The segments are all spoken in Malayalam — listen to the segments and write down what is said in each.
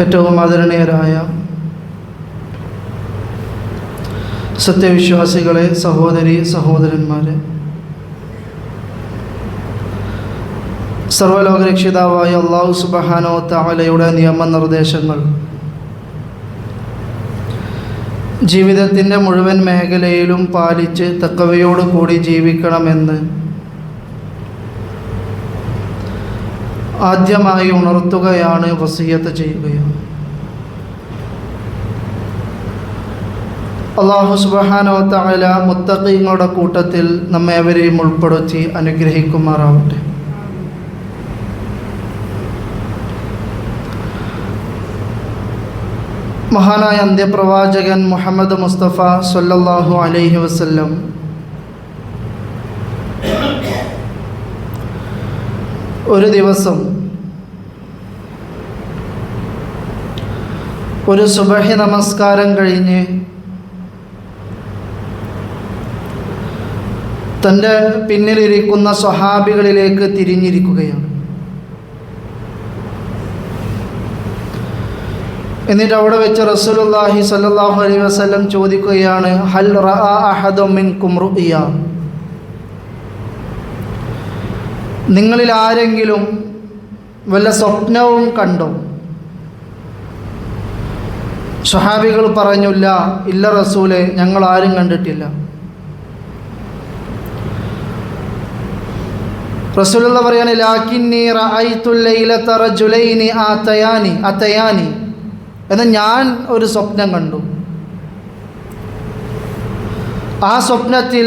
ഏറ്റവും ആദരണീയരായ സത്യവിശ്വാസികളെ, സഹോദരി സഹോദരന്മാരെ, സർവ്വലോകരക്ഷിതാവായ അല്ലാഹു സുബ്ഹാനഹു വ തആലയുടെ നിയമനിർദ്ദേശങ്ങൾ ജീവിതത്തിൻ്റെ മുഴുവൻ മേഖലയിലും പാലിച്ച് തഖ്വയോടുകൂടി ജീവിക്കണമെന്ന് ആദ്യമായി ഉണർത്തുകയാണ്, വസിയ്യത്ത് ചെയ്യുകയാണ്. അല്ലാഹു സുബ്ഹാനഹു വ തആല മുത്തഖീങ്ങളുടെ കൂട്ടത്തിൽ നമ്മേവരെയും ഉൾപ്പെടുത്തി അനുഗ്രഹിക്കുമാറാവട്ടെ. മഹാനായ അന്ത്യപ്രവാചകൻ മുഹമ്മദ് മുസ്തഫ സ്വല്ലല്ലാഹു അലൈഹി വസല്ലം ഒരു ദിവസം ഒരു സുബഹി നമസ്കാരം കഴിഞ്ഞ് തൻ്റെ പിന്നിലിരിക്കുന്ന സ്വഹാബികളിലേക്ക് തിരിഞ്ഞിരിക്കുകയാണ്. എന്നിട്ട് അവിടെ വെച്ച് റസൂലുള്ളാഹി സ്വല്ലല്ലാഹു അലൈഹി വസല്ലം ചോദിക്കുകയാണ്, ഹൽ റഅ അഹദും മിൻകും റുഅ്യ, നിങ്ങളിൽ ആരെങ്കിലും വല്ല സ്വപ്നവും കണ്ടോ? സ്വഹാബികൾ പറഞ്ഞില്ല, ഇല്ല റസൂലേ, ഞങ്ങൾ ആരും കണ്ടിട്ടില്ല. റസൂലുള്ള പറയാണ്, ലാകിന്നി റഅയ്തുൽ ലൈലത റജുലൈനി അതയാനി, എന്നാൽ ഞാൻ ഒരു സ്വപ്നം കണ്ടു. ആ സ്വപ്നത്തിൽ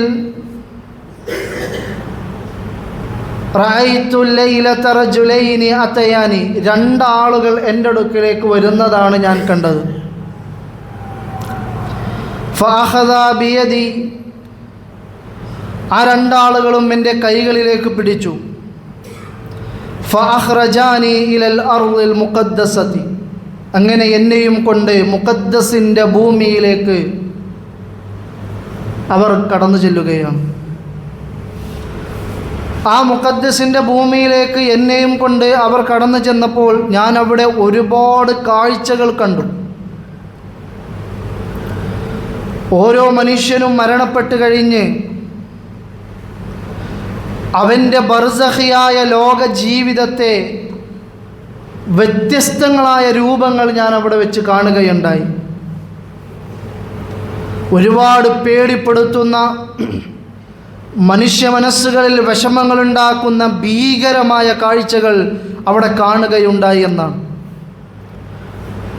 റഅയ്തുൽ ലൈലത റജുലൈനി അതയാനി, രണ്ടാളുകൾ എൻ്റെ അടുക്കിലേക്ക് വരുന്നതാണ് ഞാൻ കണ്ടത്. ഫഅഖദാ ബിയദി, ആ രണ്ടാളുകളും എൻ്റെ കൈകളിലേക്ക് പിടിച്ചു. ഫഅഖ്റജാനി ഇലൽ അർളിൽ മുഖദ്ദസതി, അങ്ങനെ എന്നെയും കൊണ്ട് മുഖദ്ദസിൻ്റെ ഭൂമിയിലേക്ക് അവർ കടന്നു ചെല്ലുകയാണ്. ആ മുഖദ്ദസിൻ്റെ ഭൂമിയിലേക്ക് എന്നെയും കൊണ്ട് അവർ കടന്നു ചെന്നപ്പോൾ ഞാൻ അവിടെ ഒരുപാട് കാഴ്ചകൾ കണ്ടു. ഓരോ മനുഷ്യനും മരണപ്പെട്ട് കഴിഞ്ഞ് അവൻ്റെ ബർസഖിയായ ലോക ജീവിതത്തെ വ്യത്യസ്തങ്ങളായ രൂപങ്ങൾ ഞാൻ അവിടെ വെച്ച് കാണുകയുണ്ടായി. ഒരുപാട് പേടിപ്പെടുത്തുന്ന, മനുഷ്യ മനസ്സുകളിൽ വിഷമങ്ങളുണ്ടാക്കുന്ന ഭീകരമായ കാഴ്ചകൾ അവിടെ കാണുകയുണ്ടായി എന്നാണ്.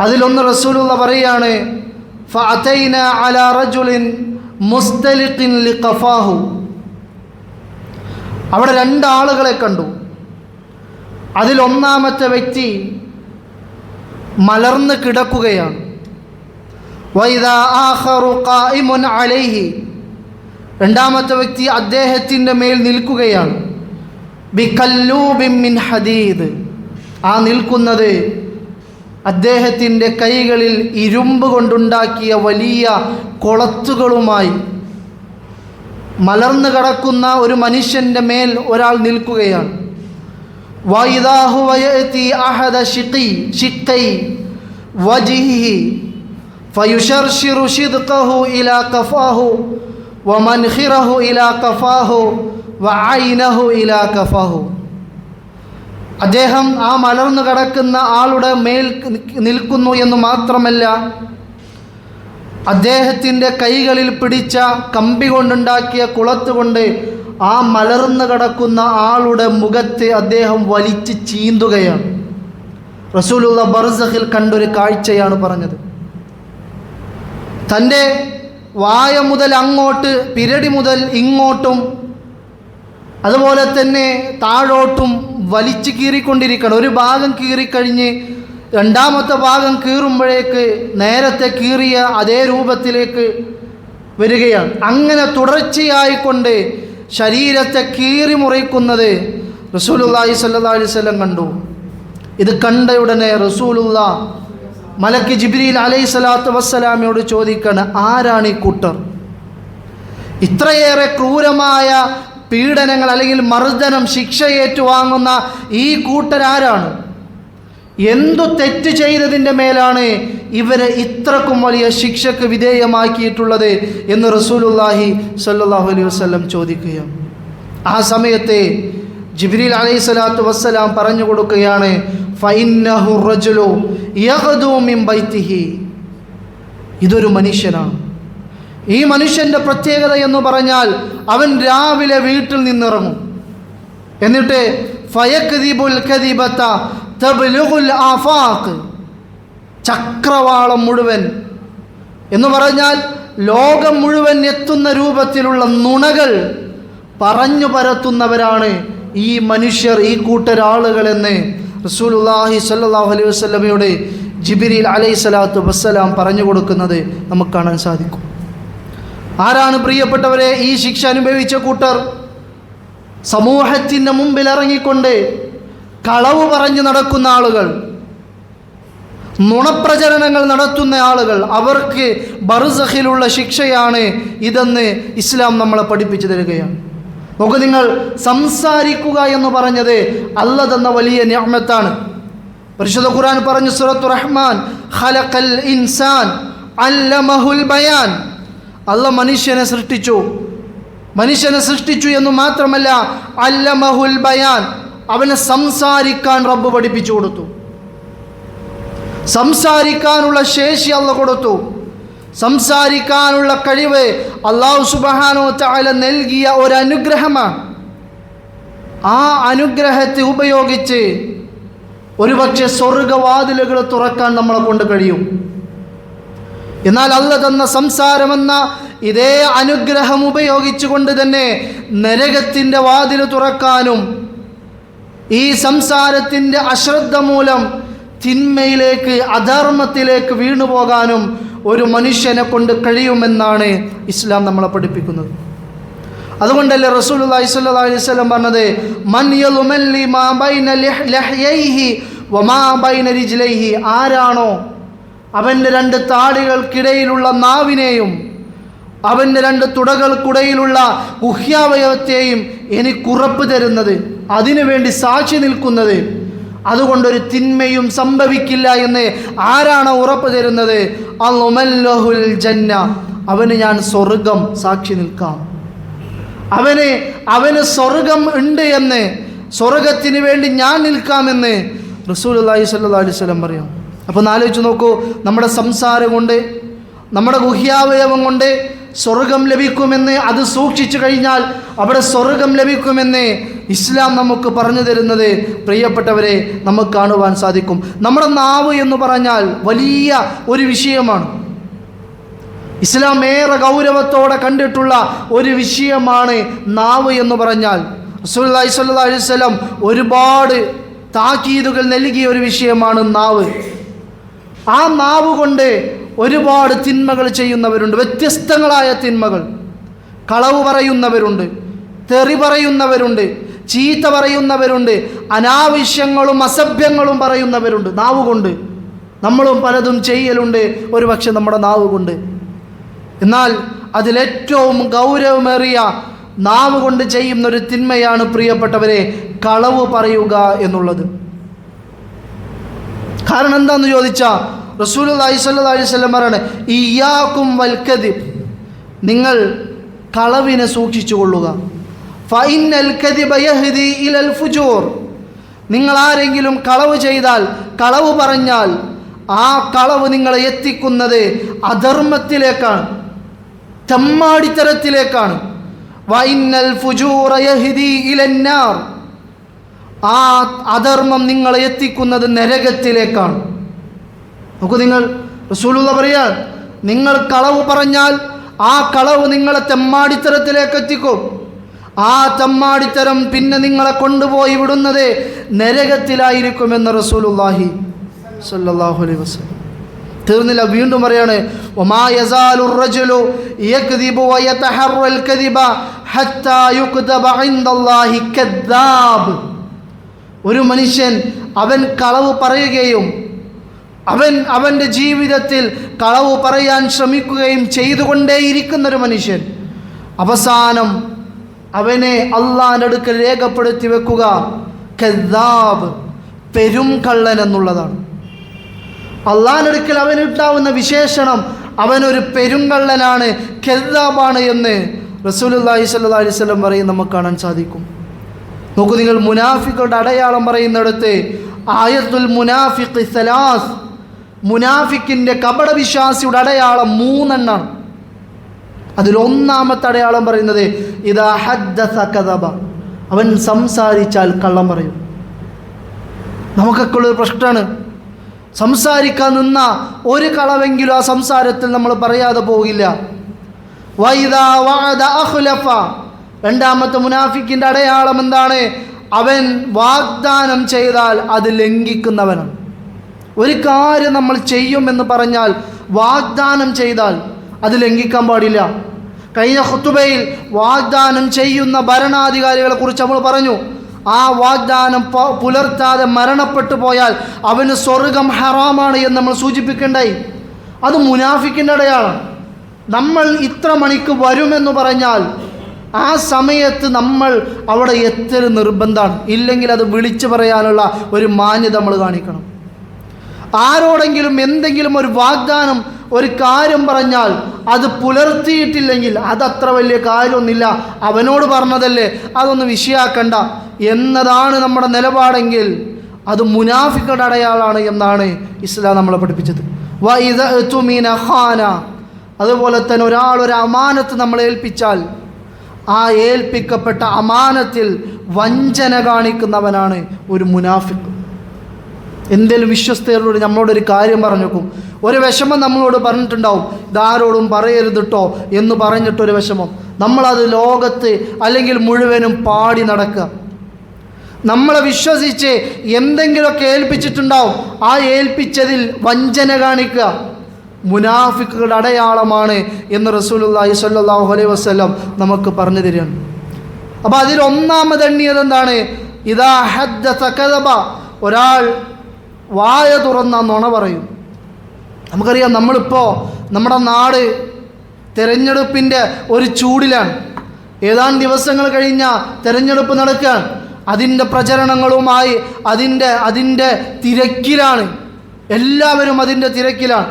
അതിലൊന്ന് റസൂലുള്ള പറയാണ്, ഫഅതൈന അലാ റജുലിൻ മുസ്തലിഖിൻ ലിഖഫാഹു, അവിടെ രണ്ടാളുകളെ കണ്ടു. അതിലൊന്നാമത്തെ വ്യക്തി മലർന്ന് കിടക്കുകയാണ്. വൈദാ ആഖറു ഖായിമുൻ അലൈഹി, രണ്ടാമത്തെ വ്യക്തി അദ്ദേഹത്തിൻ്റെ മേൽ നിൽക്കുകയാണ്. ബികല്ലൂബിൻ മിൻ ഹദീദ്, ആ നിൽക്കുന്നത് അദ്ദേഹത്തിൻ്റെ കൈകളിൽ ഇരുമ്പ് കൊണ്ടുണ്ടാക്കിയ വലിയ കൊളത്തുകളുമായി മലർന്നു കിടക്കുന്ന ഒരു മനുഷ്യൻ്റെ മേൽ ഒരാൾ നിൽക്കുകയാണ്. വഇദാ ഹുവ യഅതി അഹദ ശിഖൈ വജ്ഹിഹി ഫയുശർശിറു ശിദ്ഖഹു ഇലാ കഫാഹു വമൻഖിറഹു ഇലാ കഫാഹു വഅൈനഹു ഇലാ കഫാഹു, അദ്ദേഹം ആ മലർന്നു കിടക്കുന്ന ആളുടെ മേൽ നിൽക്കുന്നു എന്ന് മാത്രമല്ല, അദ്ദേഹത്തിൻ്റെ കൈകളിൽ പിടിച്ച കമ്പി കൊണ്ടുണ്ടാക്കിയ കുളത്തുകൊണ്ട് ആ മലർന്നു കിടക്കുന്ന ആളുടെ മുഖത്തെ അദ്ദേഹം വലിച്ച് ചീന്തുകയാണ്. റസൂലുള്ള ബർസഖിൽ കണ്ടൊരു കാഴ്ചയാണ് പറഞ്ഞത്. തൻ്റെ വായ മുതൽ അങ്ങോട്ട്, പിരടി മുതൽ ഇങ്ങോട്ടും, അതുപോലെ തന്നെ താഴോട്ടും വലിച്ചു കീറിക്കൊണ്ടിരിക്കണം. ഒരു ഭാഗം കീറിക്കഴിഞ്ഞ് രണ്ടാമത്തെ ഭാഗം കീറുമ്പോഴേക്ക് നേരത്തെ കീറിയ അതേ രൂപത്തിലേക്ക് വരികയാണ്. അങ്ങനെ തുടർച്ചയായിക്കൊണ്ട് ശരീരത്തെ കീറി മുറിക്കുന്നത് റസൂലുള്ളാഹി സ്വല്ലല്ലാഹു അലൈഹി വസല്ലം കണ്ടു. ഇത് കണ്ട ഉടനെ റസൂലുള്ള മലക്ക് ജിബ്രീൽ അലൈഹിസ്സലാത്തു വസ്സലാമിയോട് ചോദിക്കാണ്, ആരാണ് ഈ കൂട്ടർ? ഇത്രയേറെ ക്രൂരമായ പീഡനങ്ങൾ അല്ലെങ്കിൽ മർദ്ദനം, ശിക്ഷ ഏറ്റുവാങ്ങുന്ന ഈ കൂട്ടരാരാണ്? എന്തു തെറ്റ് ചെയ്തതിൻ്റെ മേലാണ് ഇവരെ ഇത്രക്കും വലിയ ശിക്ഷക്ക് വിധേയമാക്കിയിട്ടുള്ളത് എന്ന് റസൂലുള്ളാഹി സ്വല്ലല്ലാഹു അലൈഹി വസല്ലം ചോദിക്കുകയാണ്. ആ സമയത്തെ ജിബ്രീൽ അലൈഹിസ്സലാത്തു വസ്സലാം പറഞ്ഞു കൊടുക്കുകയാണ്, ഫഇന്നഹു റജുലു യഗ്ദു മിൻ ബൈതിഹി. ഇതൊരു മനുഷ്യനാണ്. ഈ മനുഷ്യൻ്റെ പ്രത്യേകത എന്ന് പറഞ്ഞാൽ അവൻ രാവിലെ വീട്ടിൽ നിന്നിറങ്ങും, എന്നിട്ട് ഫയക്ദിബുൽ കദിബത തബ്ലുഗുൽ ആഫാഖ്, ചക്രവാളം മുഴുവൻ എന്ന് പറഞ്ഞാൽ ലോകം മുഴുവൻ എത്തുന്ന രൂപത്തിലുള്ള നുണകൾ പറഞ്ഞു പരത്തുന്നവരാണ് ഈ മനുഷ്യർ, ഈ കൂട്ടരാളുകളെന്ന് റസൂലുള്ളാഹി സ്വല്ലല്ലാഹു അലൈഹി വസല്ലമയുടെ ജിബ്രീൽ അലൈഹിസ്സലാത്തു വസ്സലാം പറഞ്ഞു കൊടുക്കുന്നത് നമുക്ക് കാണാൻ സാധിക്കും. ആരാണ് പ്രിയപ്പെട്ടവരെ ഈ ശിക്ഷ അനുഭവിച്ച കൂട്ടർ? സമൂഹത്തിൻ്റെ മുമ്പിൽ ഇറങ്ങിക്കൊണ്ട് കളവ് പറഞ്ഞു നടക്കുന്ന ആളുകൾ, നുണപ്രചരണങ്ങൾ നടത്തുന്ന ആളുകൾ. അവർക്ക് ബർസഖിലുള്ള ശിക്ഷയാണ് ഇതെന്ന് ഇസ്ലാം നമ്മളെ പഠിപ്പിച്ചു തരികയാണ്. നോക്കൂ, നിങ്ങൾ സംസാരിക്കുക എന്ന് പറഞ്ഞത് അല്ലാഹ് തന്ന വലിയ നിഅമത്താണ്. പരിശുദ്ധ ഖുർആൻ പറഞ്ഞു, സൂറത്തു റഹ്മാൻ, ഖലഖൽ ഇൻസാൻ അല്ലമഹുൽ ബയാൻ. അല്ലാഹ് മനുഷ്യനെ സൃഷ്ടിച്ചു എന്ന് മാത്രമല്ല, അല്ലമഹുൽ ബയാൻ, അവനെ സംസാരിക്കാൻ റബ്ബ് പഠിപ്പിച്ചു കൊടുത്തു. സംസാരിക്കാനുള്ള ശേഷി അല്ലാഹ് കൊടുത്തു. സംസാരിക്കാനുള്ള കഴിവ് അല്ലാഹു സുബ്ഹാനഹു വ തആല നൽകിയ ഒരു അനുഗ്രഹമാണ്. ആ അനുഗ്രഹത്തെ ഉപയോഗിച്ച് ഒരുപക്ഷെ സ്വർഗവാതിലുകൾ തുറക്കാൻ നമ്മളെ കൊണ്ട് കഴിയും. എന്നാൽ അല്ലാഹ് തന്ന സംസാരമെന്ന ഇതേ അനുഗ്രഹം ഉപയോഗിച്ചുകൊണ്ട് തന്നെ നരകത്തിൻ്റെ വാതിൽ തുറക്കാനും ഈ സംസാരത്തിൻ്റെ അശ്രദ്ധ മൂലം തിന്മയിലേക്ക്, അധർമ്മത്തിലേക്ക് വീണുപോകാനും ഒരു മനുഷ്യനെ കൊണ്ട് കഴിയുമെന്നാണ് ഇസ്ലാം നമ്മളെ പഠിപ്പിക്കുന്നത്. അതുകൊണ്ടല്ലേ റസൂലുള്ളാഹി സ്വല്ലല്ലാഹു അലൈഹി വസല്ലം പറഞ്ഞത്, മൻ യളുമല്ലി മാ ബൈന ലഹ്യൈഹി വമാ ബൈന റിജ്ലൈഹി. ആരാണോ അവൻ്റെ രണ്ട് താടികൾക്കിടയിലുള്ള നാവിനെയും അവൻ്റെ രണ്ട് തുടകൾക്കിടയിലുള്ള ഗുഹ്യാവയവത്തെയും എനിക്കുറപ്പ് തരുന്നത്, അതിനുവേണ്ടി സാക്ഷി നിൽക്കുന്നത്, അതുകൊണ്ടൊരു തിന്മയും സംഭവിക്കില്ല എന്ന് ആരാണ് ഉറപ്പ് തരുന്നത്? അൽഉമല്ലഹുൽ ജന്ന, അവന് ഞാൻ സ്വർഗം സാക്ഷി നിൽക്കാം. അവന് സ്വർഗം ഉണ്ട് എന്ന്, സ്വർഗത്തിന് വേണ്ടി ഞാൻ നിൽക്കാമെന്ന് റസൂലുള്ളാഹി സ്വല്ലല്ലാഹു അലൈഹി വസല്ലം പറയും. അപ്പോൾ ആലോചിച്ച് നോക്കൂ, നമ്മുടെ സംസാരം കൊണ്ട്, നമ്മുടെ ഗുഹ്യാവയവം കൊണ്ട് സ്വർഗം ലഭിക്കുമെന്ന്, അത് സൂക്ഷിച്ചു കഴിഞ്ഞാൽ അവിടെ സ്വർഗം ലഭിക്കുമെന്ന് ഇസ്ലാം നമുക്ക് പറഞ്ഞു തരുന്നത് പ്രിയപ്പെട്ടവരെ നമുക്ക് കാണുവാൻ സാധിക്കും. നമ്മുടെ നാവ് എന്ന് പറഞ്ഞാൽ വലിയ ഒരു വിഷയമാണ്. ഇസ്ലാം ഏറെ ഗൗരവത്തോടെ കണ്ടിട്ടുള്ള ഒരു വിഷയമാണ് നാവ് എന്ന് പറഞ്ഞാൽ. റസൂലുള്ളാഹി സ്വല്ലല്ലാഹു അലൈഹി വസല്ലം ഒരുപാട് താക്കീതുകൾ നൽകിയ ഒരു വിഷയമാണ് നാവ്. ആ നാവ് കൊണ്ട് ഒരുപാട് തിന്മകൾ ചെയ്യുന്നവരുണ്ട്, വ്യത്യസ്തങ്ങളായ തിന്മകൾ. കളവ് പറയുന്നവരുണ്ട്, തെറി പറയുന്നവരുണ്ട്, ചീത്ത പറയുന്നവരുണ്ട്, അനാവശ്യങ്ങളും അസഭ്യങ്ങളും പറയുന്നവരുണ്ട്. നാവ് കൊണ്ട് നമ്മളും പലതും ചെയ്യലുണ്ട് ഒരു പക്ഷെ നമ്മുടെ നാവ് കൊണ്ട്. എന്നാൽ അതിലേറ്റവും ഗൗരവമേറിയ നാവ് കൊണ്ട് ചെയ്യുന്നൊരു തിന്മയാണ് പ്രിയപ്പെട്ടവരെ കളവ് പറയുക എന്നുള്ളത്. കാരണം എന്താണെന്ന് ചോദിച്ചാൽ റസൂലുള്ളാഹി സ്വല്ലല്ലാഹു അലൈഹി വസല്ലം പറയാണ്, ഇയ്യാകും വൽ കദിബ്, നിങ്ങൾ കളവിനെ സൂക്ഷിച്ചു കൊള്ളുക. ഫഇന്നൽ കദിബ യഹ്ദി ഇലൽ ഫുജൂർ, നിങ്ങൾ ആരെങ്കിലും കളവ് ചെയ്താൽ, കളവ് പറഞ്ഞാൽ ആ കളവ് നിങ്ങളെ എത്തിക്കുന്നത് അധർമ്മത്തിലേക്കാണ്, തെമ്മാടിത്തരത്തിലേക്കാണ്. വഇന്നൽ ഫുജൂറ യഹ്ദി ഇലന്നാർ, ആ അധർമ്മം നിങ്ങളെ എത്തിക്കുന്നത് നരകത്തിലേക്കാണ്. നോക്കൂ, നിങ്ങൾ റസൂലുള്ള പറയാൻ, നിങ്ങൾ കളവ് പറഞ്ഞാൽ ആ കളവ് നിങ്ങളെ തെമ്മാടിത്തരത്തിലേക്ക് എത്തിക്കും. ആ തെമ്മാടിത്തരം പിന്നെ നിങ്ങളെ കൊണ്ടുപോയി വിടുന്നത് നരകത്തിലായിരിക്കുമെന്ന് റസൂലുള്ളാഹി സ്വല്ലല്ലാഹു അലൈഹി വസല്ലം. തീർന്നില്ല, വീണ്ടും പറയാണ്, വമാ യസാലു റജുലു യക്ദിബു വയതഹറൽ കദിബ ഹത്താ യുക്തബ ഇൻദല്ലാഹി കദ്ദാബ്. ഒരു മനുഷ്യൻ അവൻ കളവ് പറയുകയും അവൻ്റെ ജീവിതത്തിൽ കളവ് പറയാൻ ശ്രമിക്കുകയും ചെയ്തുകൊണ്ടേയിരിക്കുന്നൊരു മനുഷ്യൻ, അവസാനം അവനെ അള്ളാഹിൻ്റെ അടുക്കൽ രേഖപ്പെടുത്തി വെക്കുക കദ്ദാബ്, പെരും കള്ളൻ എന്നുള്ളതാണ്. അള്ളാഹിനടുക്കൽ അവനുണ്ടാവുന്ന വിശേഷണം അവനൊരു പെരുങ്കള്ളനാണ്, കെദ്ദാബാണ് എന്ന് റസൂലുള്ളാഹി സ്വല്ലല്ലാഹി അലൈഹി വസല്ലം പറയും നമുക്ക് കാണാൻ സാധിക്കും. നോക്കൂ നിങ്ങൾ, മുനാഫിക്കുകളുടെ അടയാളം പറയുന്നിടത്ത് ആയത്തുൽ മുനാഫിഖ് സലാസ്, മുനാഫിക്കിൻ്റെ കപടവിശ്വാസിയുടെ അടയാളം 3 എണ്ണാണ്. അതിലൊന്നാമത്തെ അടയാളം പറയുന്നത് ഇദാ ഹദ്ദസ കദബ, അവൻ സംസാരിച്ചാൽ കള്ളം പറയും. നമുക്കൊക്കെ ഉള്ളൊരു പ്രശ്നമാണ്, സംസാരിക്കാൻ നിന്ന ഒരു കളവെങ്കിലും ആ സംസാരത്തിൽ നമ്മൾ പറയാതെ പോകില്ല. വഇദാ വഅദ അഖ്ലഫ, രണ്ടാമത്തെ മുനാഫിക്കിൻ്റെ അടയാളം എന്താണ്? അവൻ വാഗ്ദാനം ചെയ്താൽ അത് ലംഘിക്കുന്നവനാണ്. ഒരു കാര്യം നമ്മൾ ചെയ്യുമെന്ന് പറഞ്ഞാൽ വാഗ്ദാനം ചെയ്താൽ അത് ലംഘിക്കാൻ പാടില്ല. കഴിഞ്ഞ ഖുതുബയിൽ വാഗ്ദാനം ചെയ്യുന്ന ഭരണാധികാരികളെ കുറിച്ച് നമ്മൾ പറഞ്ഞു. ആ വാഗ്ദാനം പുലർത്താതെ മരണപ്പെട്ടു പോയാൽ അവന് സ്വർഗം ഹറാമാണ് എന്ന് നമ്മൾ സൂചിപ്പിക്കേണ്ടായി. അത് മുനാഫിക്കിൻ്റെ അടയാളം. നമ്മൾ ഇത്ര മണിക്ക് വരുമെന്ന് പറഞ്ഞാൽ ആ സമയത്ത് നമ്മൾ അവിടെ എത്തൽ നിർബന്ധമാണ്. ഇല്ലെങ്കിൽ അത് വിളിച്ചു പറയാനുള്ള ഒരു മാന്യത നമ്മൾ കാണിക്കണം. ആരോടെങ്കിലും എന്തെങ്കിലും ഒരു വാഗ്ദാനം, ഒരു കാര്യം പറഞ്ഞാൽ അത് പുലർത്തിയിട്ടില്ലെങ്കിൽ അതത്ര വലിയ കാര്യമൊന്നുമില്ല, അവനോട് പറഞ്ഞതല്ലേ, അതൊന്ന് വിഷയാക്കണ്ട എന്നതാണ് നമ്മുടെ നിലപാടെങ്കിൽ അത് മുനാഫിക്കുകളുടെ അടയാളമാണ് എന്നാണ് ഇസ്ലാം നമ്മളെ പഠിപ്പിച്ചത്. വഇദ തുമിന ഖാന, അതുപോലെ തന്നെ ഒരാൾ ഒരു അമാനത്ത് നമ്മളെ ഏൽപ്പിച്ചാൽ ആ ഏൽപ്പിക്കപ്പെട്ട അമാനത്തിൽ വഞ്ചന കാണിക്കുന്നവനാണ് ഒരു മുനാഫിക്ക്. എന്തെങ്കിലും വിശ്വസ്തയോട് നമ്മളോടൊരു കാര്യം പറഞ്ഞു വെക്കും, ഒരു വിഷമം നമ്മളോട് പറഞ്ഞിട്ടുണ്ടാവും, ഇതാരോടും പറയരുത് കേട്ടോ എന്ന് പറഞ്ഞിട്ടൊരു വിഷമം, നമ്മളത് ലോകത്ത് അല്ലെങ്കിൽ മുഴുവനും പാടി നടക്കുക. നമ്മളെ വിശ്വസിച്ച് എന്തെങ്കിലുമൊക്കെ ഏൽപ്പിച്ചിട്ടുണ്ടാവും, ആ ഏൽപ്പിച്ചതിൽ വഞ്ചന കാണിക്കുക മുനാഫിക്കുകളുടെ അടയാളമാണ് എന്ന് റസൂലുള്ളാഹി സ്വല്ലല്ലാഹു അലൈഹി വസല്ലം നമുക്ക് പറഞ്ഞു തരികയാണ്. അപ്പോൾ അതിലൊന്നാമത് എണ്ണിയത് എന്താണ്? ഇദാ ഹദ്ദസ കദബ, ഒരാൾ വായ തുറന്ന നുണ പറയും. നമുക്കറിയാം, നമ്മളിപ്പോൾ നമ്മുടെ നാട് തിരഞ്ഞെടുപ്പിൻ്റെ ഒരു ചൂടിലാണ്. ഏതാനും ദിവസങ്ങൾ കഴിഞ്ഞാൽ തിരഞ്ഞെടുപ്പ് നടക്കുകയാണ്. അതിൻ്റെ പ്രചരണങ്ങളുമായി അതിൻ്റെ തിരക്കിലാണ്. എല്ലാവരും അതിൻ്റെ തിരക്കിലാണ്.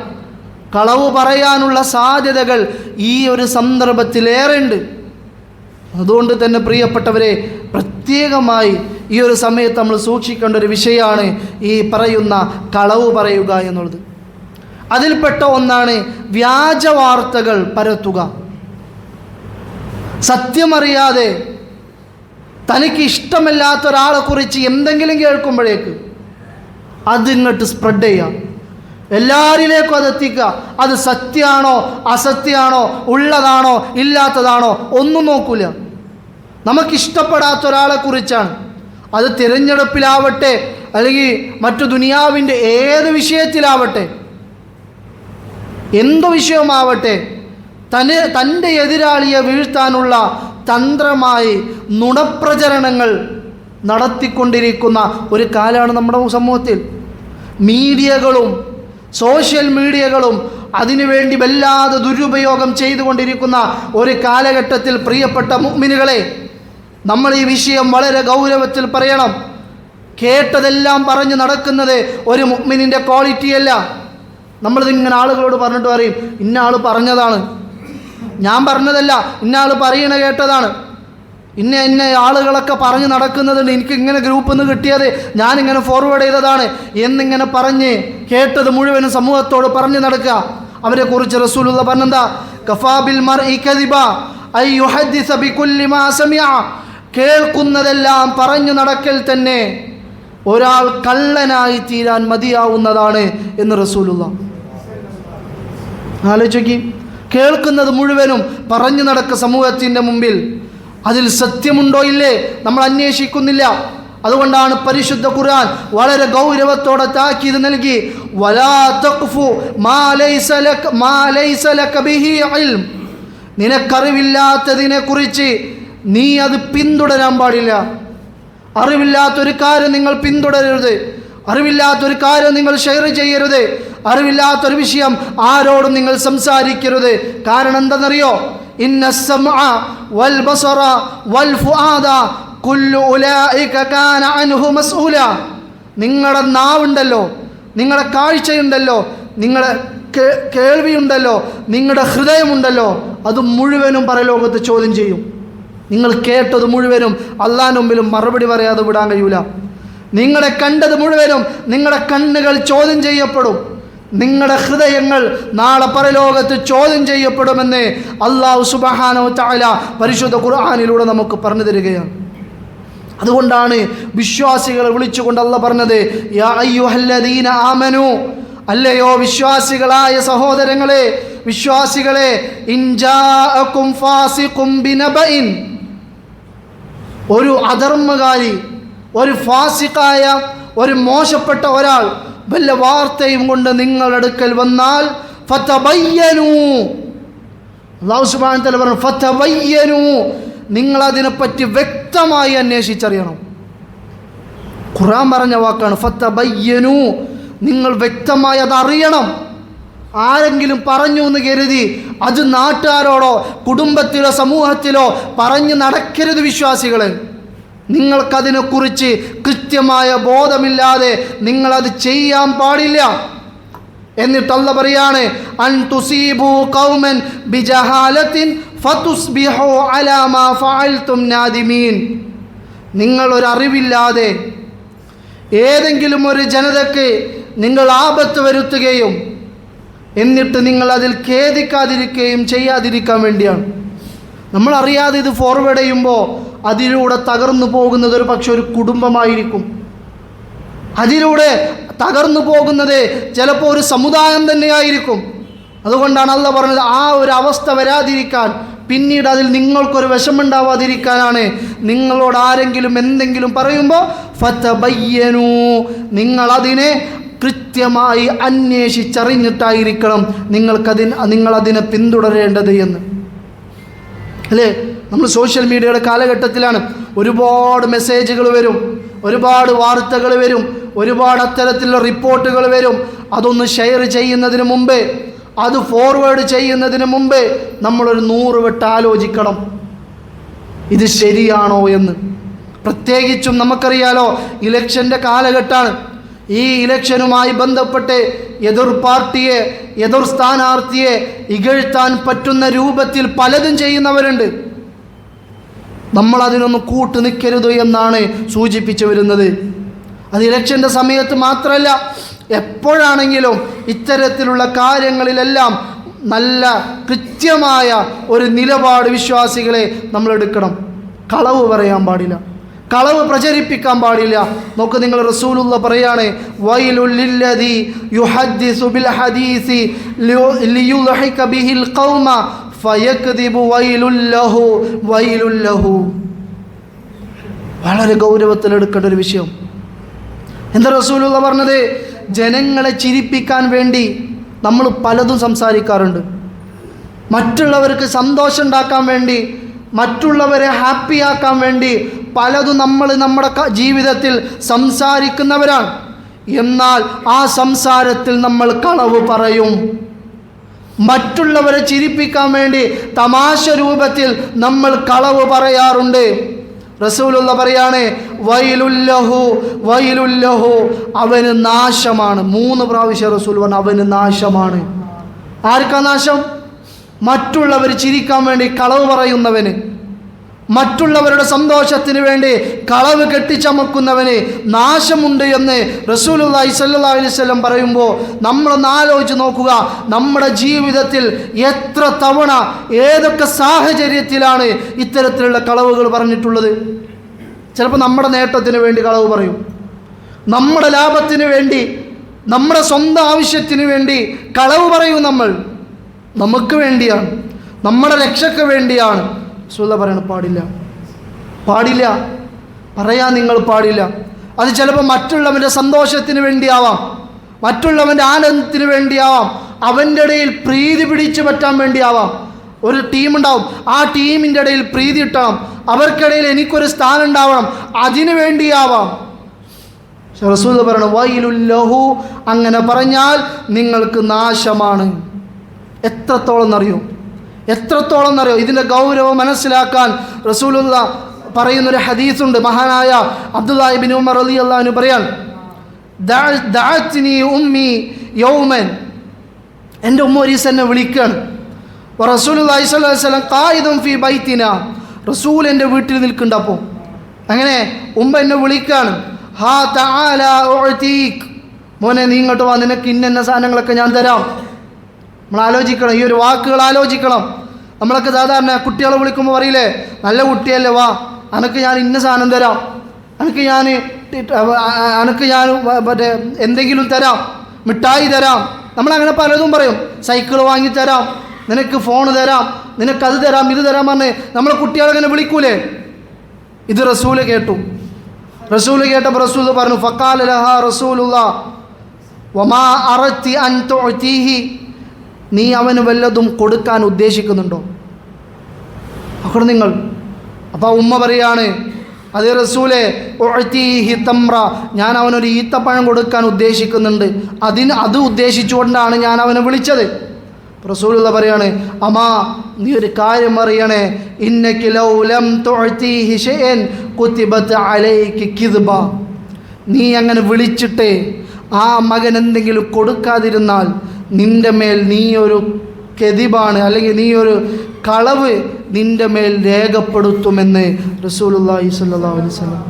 കളവ് പറയാനുള്ള സാധ്യതകൾ ഈ ഒരു സന്ദർഭത്തിലേറെയുണ്ട്. അതുകൊണ്ട് തന്നെ പ്രിയപ്പെട്ടവരെ, പ്രത്യേകമായി ഈ ഒരു സമയത്ത് നമ്മൾ സൂക്ഷിക്കേണ്ട ഒരു വിഷയമാണ് ഈ പറയുന്ന കളവ് പറയുക എന്നുള്ളത്. അതിൽപ്പെട്ട ഒന്നാണ് വ്യാജ വാർത്തകൾ പരത്തുക. സത്യമറിയാതെ തനിക്ക് ഇഷ്ടമില്ലാത്ത ഒരാളെക്കുറിച്ച് എന്തെങ്കിലും കേൾക്കുമ്പോഴേക്ക് അതിങ്ങോട്ട് സ്പ്രെഡ് ചെയ്യാം, എല്ലാവരിലേക്കും അതെത്തിക്കുക. അത് സത്യമാണോ അസത്യമാണോ, ഉള്ളതാണോ ഇല്ലാത്തതാണോ ഒന്നും നോക്കൂല. നമുക്കിഷ്ടപ്പെടാത്ത ഒരാളെക്കുറിച്ചാണ്, അത് തിരഞ്ഞെടുപ്പിലാവട്ടെ അല്ലെങ്കിൽ മറ്റു ദുനിയാവിൻ്റെ ഏത് വിഷയത്തിലാവട്ടെ, എന്തു വിഷയമാവട്ടെ, തൻ്റെ എതിരാളിയെ വീഴ്ത്താനുള്ള തന്ത്രമായി നുണപ്രചരണങ്ങൾ നടത്തിക്കൊണ്ടിരിക്കുന്ന ഒരു കാലമാണ് നമ്മുടെ സമൂഹത്തിൽ. മീഡിയകളും സോഷ്യൽ മീഡിയകളും അതിനുവേണ്ടി വല്ലാതെ ദുരുപയോഗം ചെയ്തുകൊണ്ടിരിക്കുന്ന ഒരു കാലഘട്ടത്തിൽ പ്രിയപ്പെട്ട മുഅ്മിനുകളെ, നമ്മൾ ഈ വിഷയം വളരെ ഗൗരവത്തിൽ പറയണം. കേട്ടതെല്ലാം പറഞ്ഞ് നടക്കുന്നത് ഒരു മുഅ്മിനിൻ്റെ ക്വാളിറ്റിയല്ല. നമ്മളിതിങ്ങനെ ആളുകളോട് പറഞ്ഞിട്ട് പറയും, ഇന്ന ആൾ പറഞ്ഞതാണ്, ഞാൻ പറഞ്ഞതല്ല, ഇന്ന ആൾ പറയണ കേട്ടതാണ്, ഇന്ന ആളുകളൊക്കെ പറഞ്ഞ് നടക്കുന്നതുണ്ട്, എനിക്ക് ഇങ്ങനെ ഗ്രൂപ്പിൽ നിന്ന് കിട്ടിയത് ഞാനിങ്ങനെ ഫോർവേഡ് ചെയ്തതാണ് എന്നിങ്ങനെ പറഞ്ഞ് കേട്ടത് മുഴുവനും സമൂഹത്തോട് പറഞ്ഞു നടക്കുക. അവരെക്കുറിച്ച് റസൂലുള്ള പറഞ്ഞെന്താ? കഫാ ബിൽ മർഇ കദിബ അൻ യുഹദ്ദിസ ബികുല്ലി മാ സമിഅ, കേൾക്കുന്നതെല്ലാം പറഞ്ഞു നടക്കൽ തന്നെ ഒരാൾ കള്ളനായി തീരാൻ മതിയാവുന്നതാണ് എന്ന് റസൂലുള്ള. ആലോചിക്കി, കേൾക്കുന്നത് മുഴുവനും പറഞ്ഞു നടക്കുക സമൂഹത്തിൻ്റെ മുമ്പിൽ. അതിൽ സത്യമുണ്ടോ ഇല്ലേ നമ്മൾ അന്വേഷിക്കുന്നില്ല. അതുകൊണ്ടാണ് പരിശുദ്ധ ഖുർആൻ വളരെ ഗൗരവത്തോടെ താക്കീത് നൽകി, വലാ തഖ്ഫു മാ ലൈസ ലക ബിഹി ഇൽം, നിനക്കറിവില്ലാത്തതിനെ കുറിച്ച് നീ അത് പിന്തുടരാൻ പാടില്ല. അറിവില്ലാത്തൊരു കാര്യം നിങ്ങൾ പിന്തുടരരുത്, അറിവില്ലാത്തൊരു കാര്യം നിങ്ങൾ ഷെയർ ചെയ്യരുത്, അറിവില്ലാത്തൊരു വിഷയം ആരോടും നിങ്ങൾ സംസാരിക്കരുത്. കാരണം എന്തെന്നറിയോ? ഇന്ന സമഅ വൽ ബസറ വൽ ഫുആദ കുല്ലു ഉലൈക കാന അൻഹു മസ്ഊല, നിങ്ങളുടെ നാവുണ്ടല്ലോ, നിങ്ങളുടെ കാഴ്ചയുണ്ടല്ലോ, നിങ്ങളുടെ കേൾവിയുണ്ടല്ലോ, നിങ്ങളുടെ ഹൃദയമുണ്ടല്ലോ, അത് മുഴുവനും പരലോകത്ത് ചോദ്യം ചെയ്യും. നിങ്ങൾ കേട്ടത് മുഴുവനും അള്ളാഹുവിന്റെ മുമ്പിലും മറുപടി പറയാതെ വിടാൻ കഴിയൂല. നിങ്ങളെ കണ്ടത് മുഴുവനും നിങ്ങളുടെ കണ്ണുകൾ ചോദ്യം ചെയ്യപ്പെടും. നിങ്ങളുടെ ഹൃദയങ്ങൾ നാളെ പരലോകത്ത് ചോദ്യം ചെയ്യപ്പെടുമെന്ന് അല്ലാഹു സുബ്ഹാനഹു വ തആല പരിശുദ്ധ ഖുർആനിലൂടെ നമുക്ക് പറഞ്ഞു തരികയാണ്. അതുകൊണ്ടാണ് വിശ്വാസികളെ വിളിച്ചുകൊണ്ട് അല്ലാഹ് പറഞ്ഞത്, യാ അയ്യുഹല്ലദീന ആമനു, അല്ലയോ വിശ്വാസികളായ സഹോദരങ്ങളെ, വിശ്വാസികളെ, ഇൻ ജാഅകും ഫാസിഖും ബിനബഇൻ, ഒരു അധർമ്മകാരി, ഒരു ഫാസിഖായ, ഒരു മോശപ്പെട്ട ഒരാൾ വല്ല വാർത്തയും കൊണ്ട് നിങ്ങളുടെ അടുക്കൽ വന്നാൽ ഫതബയ്യനു, അല്ലാഹു സുബ്ഹാനഹു വ തആല പറഞ്ഞു ഫതബയ്യനു, നിങ്ങൾ അതിനെപ്പറ്റി വ്യക്തമായി അന്വേഷിച്ചറിയണം. ഖുർആൻ പറഞ്ഞ വാക്കാണ് ഫതബയ്യനു, നിങ്ങൾ വ്യക്തമായി അതറിയണം. ആരെങ്കിലും പറഞ്ഞു എന്ന് കരുതി അത് നാട്ടുകാരോടോ കുടുംബത്തിലോ സമൂഹത്തിലോ പറഞ്ഞു നടക്കരുത് വിശ്വാസികളെ. നിങ്ങൾക്കതിനെക്കുറിച്ച് കൃത്യമായ ബോധമില്ലാതെ നിങ്ങളത് ചെയ്യാൻ പാടില്ല. എന്നിട്ട് അല്ലാഹു പറയാണ്, അൻ തുസീബു ഖൗമൻ ബിജഹാലത്തിൻ ഫതുസ്ബിഹു അലാ മാ ഫഅൽതും നാദിമീൻ, നിങ്ങൾ ഒരു അറിവില്ലാതെ ഏതെങ്കിലും ഒരു ജനതയ്ക്ക് നിങ്ങൾ ആപത്ത് വരുത്തുകയും എന്നിട്ട് നിങ്ങൾ അതിൽ ഖേദിക്കാതിരിക്കുകയും ചെയ്യാതിരിക്കാൻ വേണ്ടിയാണ്. നമ്മൾ അറിയാതെ ഇത് ഫോർവേഡ് ചെയ്യുമ്പോൾ അതിലൂടെ തകർന്നു പോകുന്നത് ഒരു പക്ഷെ ഒരു കുടുംബമായിരിക്കും. അതിലൂടെ തകർന്നു പോകുന്നത് ചിലപ്പോൾ ഒരു സമുദായം തന്നെയായിരിക്കും. അതുകൊണ്ടാണ് അല്ലാഹ് പറഞ്ഞത്, ആ ഒരു അവസ്ഥ വരാതിരിക്കാൻ, പിന്നീട് അതിൽ നിങ്ങൾക്കൊരു വിഷമുണ്ടാവാതിരിക്കാനാണ് നിങ്ങളോട് ആരെങ്കിലും എന്തെങ്കിലും പറയുമ്പോൾ ഫതബയ്യനു, നിങ്ങളതിനെ കൃത്യമായി അന്വേഷിച്ചറിഞ്ഞിട്ടായിരിക്കണം നിങ്ങളതിനെ പിന്തുടരേണ്ടത് എന്ന്. അല്ലേ? നമ്മൾ സോഷ്യൽ മീഡിയയുടെ കാലഘട്ടത്തിലാണ്. ഒരുപാട് മെസ്സേജുകൾ വരും, ഒരുപാട് വാർത്തകൾ വരും, ഒരുപാട് അത്തരത്തിലുള്ള റിപ്പോർട്ടുകൾ വരും. അതൊന്ന് ഷെയർ ചെയ്യുന്നതിന് മുമ്പേ, അത് ഫോർവേഡ് ചെയ്യുന്നതിന് മുമ്പേ നമ്മളൊരു 100 വട്ടം ആലോചിക്കണം ഇത് ശരിയാണോ എന്ന്. പ്രത്യേകിച്ചും നമുക്കറിയാലോ, ഇലക്ഷൻ്റെ കാലഘട്ടമാണ്. ഈ ഇലക്ഷനുമായി ബന്ധപ്പെട്ട് എതിർ പാർട്ടിയെ, എതിർ സ്ഥാനാർത്ഥിയെ ഇകഴ്ത്താൻ പറ്റുന്ന രൂപത്തിൽ പലതും ചെയ്യുന്നവരുണ്ട്. നമ്മളതിനൊന്നും കൂട്ടു നിൽക്കരുത് എന്നാണ് സൂചിപ്പിച്ചു വരുന്നത്. അത് ഇലക്ഷൻ്റെ സമയത്ത് മാത്രമല്ല, എപ്പോഴാണെങ്കിലും ഇത്തരത്തിലുള്ള കാര്യങ്ങളിലെല്ലാം നല്ല കൃത്യമായ ഒരു നിലപാട് വിശ്വാസികളെ നമ്മൾ എടുക്കണം. കളവ് പറയാൻ പാടില്ല, കളവ് പ്രചരിപ്പിക്കാൻ പാടില്ല. നോക്ക്, നിങ്ങൾ റസൂലുള്ള പറയാണ്, വൈലുൽ ലില്ലദി യുഹദ്ദിസു ബിൽ ഹദീസി ലിയുൽഹിക ബിഹിൽ ഖൗമ ഫയക്ദിബു വൈലുൽ ലഹു വൈലുൽ ലഹു. വളരെ ഗൗരവത്തിലെടുക്കേണ്ട ഒരു വിഷയം. എന്താ റസൂലുള്ള പറഞ്ഞത്? ജനങ്ങളെ ചിരിപ്പിക്കാൻ വേണ്ടി നമ്മൾ പലതും സംസാരിക്കാറുണ്ട്. മറ്റുള്ളവർക്ക് സന്തോഷം ഉണ്ടാക്കാൻ വേണ്ടി, മറ്റുള്ളവരെ ഹാപ്പിയാക്കാൻ വേണ്ടി പലതും നമ്മൾ നമ്മുടെ ജീവിതത്തിൽ സംസാരിക്കുന്നവരാണ്. എന്നാൽ ആ സംസാരത്തിൽ നമ്മൾ കളവ് പറയും. മറ്റുള്ളവരെ ചിരിപ്പിക്കാൻ വേണ്ടി തമാശ രൂപത്തിൽ നമ്മൾ കളവ് പറയാറുണ്ട്. റസൂലുള്ള പറയാണ്, വൈലുല്ലഹു വൈലുല്ലഹു, അവന് നാശമാണ്. 3 പ്രാവശ്യം റസൂൽ പറഞ്ഞു അവന് നാശമാണ്. ആർക്കാ നാശം? മറ്റുള്ളവർ ചിരിക്കാൻ വേണ്ടി കളവ് പറയുന്നവന്, മറ്റുള്ളവരുടെ സന്തോഷത്തിന് വേണ്ടി കളവ് കെട്ടിച്ചമക്കുന്നവന് നാശമുണ്ട് എന്ന് റസൂലുള്ളാഹി സ്വല്ലല്ലാഹു അലൈഹി വസല്ലം പറയുമ്പോൾ നമ്മളൊന്ന് ആലോചിച്ച് നോക്കുക, നമ്മുടെ ജീവിതത്തിൽ എത്ര തവണ ഏതൊക്കെ സാഹചര്യത്തിലാണ് ഇത്തരത്തിലുള്ള കളവുകൾ പറഞ്ഞിട്ടുള്ളത്. ചിലപ്പോൾ നമ്മുടെ നേട്ടത്തിന് വേണ്ടി കളവ് പറയും, നമ്മുടെ ലാഭത്തിന് വേണ്ടി, നമ്മുടെ സ്വന്തം ആവശ്യത്തിന് വേണ്ടി കളവ് പറയും. നമുക്ക് വേണ്ടിയാണ്, നമ്മുടെ രക്ഷയ്ക്ക് വേണ്ടിയാണ്. റസൂലുള്ള പറയണം പാടില്ല, പാടില്ല, പറയാൻ നിങ്ങൾ പാടില്ല. അത് ചിലപ്പോൾ മറ്റുള്ളവൻ്റെ സന്തോഷത്തിന് വേണ്ടിയാവാം, മറ്റുള്ളവൻ്റെ ആനന്ദത്തിന് വേണ്ടിയാവാം, അവൻ്റെ ഇടയിൽ പ്രീതി പിടിച്ചു പറ്റാൻ വേണ്ടിയാവാം. ഒരു ടീമുണ്ടാവും, ആ ടീമിൻ്റെ ഇടയിൽ പ്രീതി കിട്ടണം, അവർക്കിടയിൽ എനിക്കൊരു സ്ഥാനം ഉണ്ടാവണം, അതിനു വേണ്ടിയാവാം. റസൂൽ പറയണം വൈലുല്ലഹു, അങ്ങനെ പറഞ്ഞാൽ നിങ്ങൾക്ക് നാശമാണ്. എത്രത്തോളം എന്നറിയോ? ഇതിൻ്റെ ഗൗരവം മനസ്സിലാക്കാൻ റസൂലുള്ള പറയുന്നൊരു ഹദീസുണ്ട്. മഹാനായ അബ്ദുല്ലാഹി ഇബ്നു ഉമർ റളിയല്ലാഹു അൻഹു പറയാൻ, ദഅത്നി ഉമ്മി യൗമൻ, എൻ്റെ ഉമ്മ ഒരു ദിവസം എന്നെ വിളിക്കുകയാണ്. റസൂലുള്ളാഹി സ്വല്ലല്ലാഹു അലൈഹി വസല്ലം ഖായിദുൻ ഫീ ബൈത്തിന, റസൂൽ എൻ്റെ വീട്ടിൽ നിൽക്കുന്നുണ്ട്. അപ്പോൾ അങ്ങനെ ഉമ്മ എന്നെ വിളിക്കുകയാണ്. ഹാ തആല ഉഅതീക്, മോനെ നീ ഇങ്ങോട്ട് വാ, നിനക്ക് ഇന്ന സാധനങ്ങളൊക്കെ ഞാൻ തരാം. നമ്മൾ ആലോചിക്കണം, ഈ ഒരു വാക്കുകൾ ആലോചിക്കണം. നമ്മളൊക്കെ സാധാരണ കുട്ടികളെ വിളിക്കുമ്പോൾ പറയില്ലേ, നല്ല കുട്ടിയല്ലേ, വാ അനക്ക് ഞാൻ ഇന്ന സാധനം തരാം, അനക്ക് ഞാൻ മറ്റേ എന്തെങ്കിലും തരാം, മിഠായി തരാം. നമ്മളങ്ങനെ പലതും പറയും. സൈക്കിൾ വാങ്ങിത്തരാം, നിനക്ക് ഫോൺ തരാം, നിനക്കത് തരാം, ഇത് തരാം പറഞ്ഞ് നമ്മളെ കുട്ടികളെങ്ങനെ വിളിക്കൂലേ. ഇത് റസൂല് കേട്ടു. റസൂല് കേട്ടപ്പോൾ റസൂല് പറഞ്ഞു, ഫഖാല ലഹാ റസൂലുള്ളാഹ് വമാ അറത്തി അൻ തുഅതീഹി, നീ അവന് വല്ലതും കൊടുക്കാൻ ഉദ്ദേശിക്കുന്നുണ്ടോ? അപ്പോൾ നിങ്ങൾ, അപ്പോൾ ഉമ്മ പറയാണ്, അതേ റസൂലേ, ഉഅതീഹി തംറ, ഞാൻ അവനൊരു ഈത്തപ്പഴം കൊടുക്കാൻ ഉദ്ദേശിക്കുന്നുണ്ട്, അത് ഉദ്ദേശിച്ചുകൊണ്ടാണ് ഞാൻ അവനെ വിളിച്ചത്. റസൂലുള്ള പറയാണ്, അമ്മാ നീ ഒരു കാര്യം അറിയണേ, ഇന്നക ലൗ ലം തുഅതീഹി ഷൈഅൻ കുതിബത അലൈകി കിദ്ബ, നീ അങ്ങനെ വിളിച്ചിട്ട് ആ മകൻ എന്തെങ്കിലും കൊടുക്കാതിരുന്നാൽ നിൻ്റെ മേൽ നീ ഒരു കെദിബാണ്, അല്ലെങ്കിൽ നീ ഒരു കളവ് നിൻ്റെ മേൽ രേഖപ്പെടുത്തുമെന്ന് റസൂലുള്ളാഹി സ്വല്ലല്ലാഹു അലൈഹി വസല്ലം.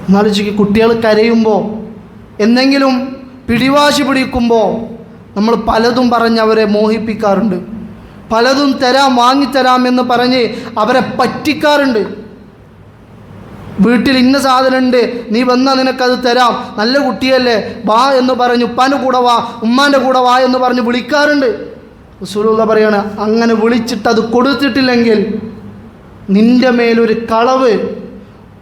എന്നാലോചിക്ക്, കുട്ടികൾ കരയുമ്പോൾ, എന്തെങ്കിലും പിടിവാശി പിടിക്കുമ്പോൾ നമ്മൾ പലതും പറഞ്ഞ് അവരെ മോഹിപ്പിക്കാറുണ്ട്. പലതും തരാം, വാങ്ങിത്തരാം എന്ന് പറഞ്ഞ് അവരെ പറ്റിക്കാറുണ്ട്. വീട്ടിൽ ഇന്ന സാധനം ഉണ്ട്, നീ വന്നാൽ നിനക്കത് തരാം, നല്ല കുട്ടിയല്ലേ, വാ എന്ന് പറഞ്ഞ് ഉപ്പാൻ്റെ കൂടെ വാ, ഉമ്മാൻ്റെ കൂടെ വാ എന്ന് പറഞ്ഞ് വിളിക്കാറുണ്ട്. റസൂലുള്ള പറയാണ്, അങ്ങനെ വിളിച്ചിട്ട് അത് കൊടുത്തിട്ടില്ലെങ്കിൽ നിൻ്റെ മേലൊരു കളവ്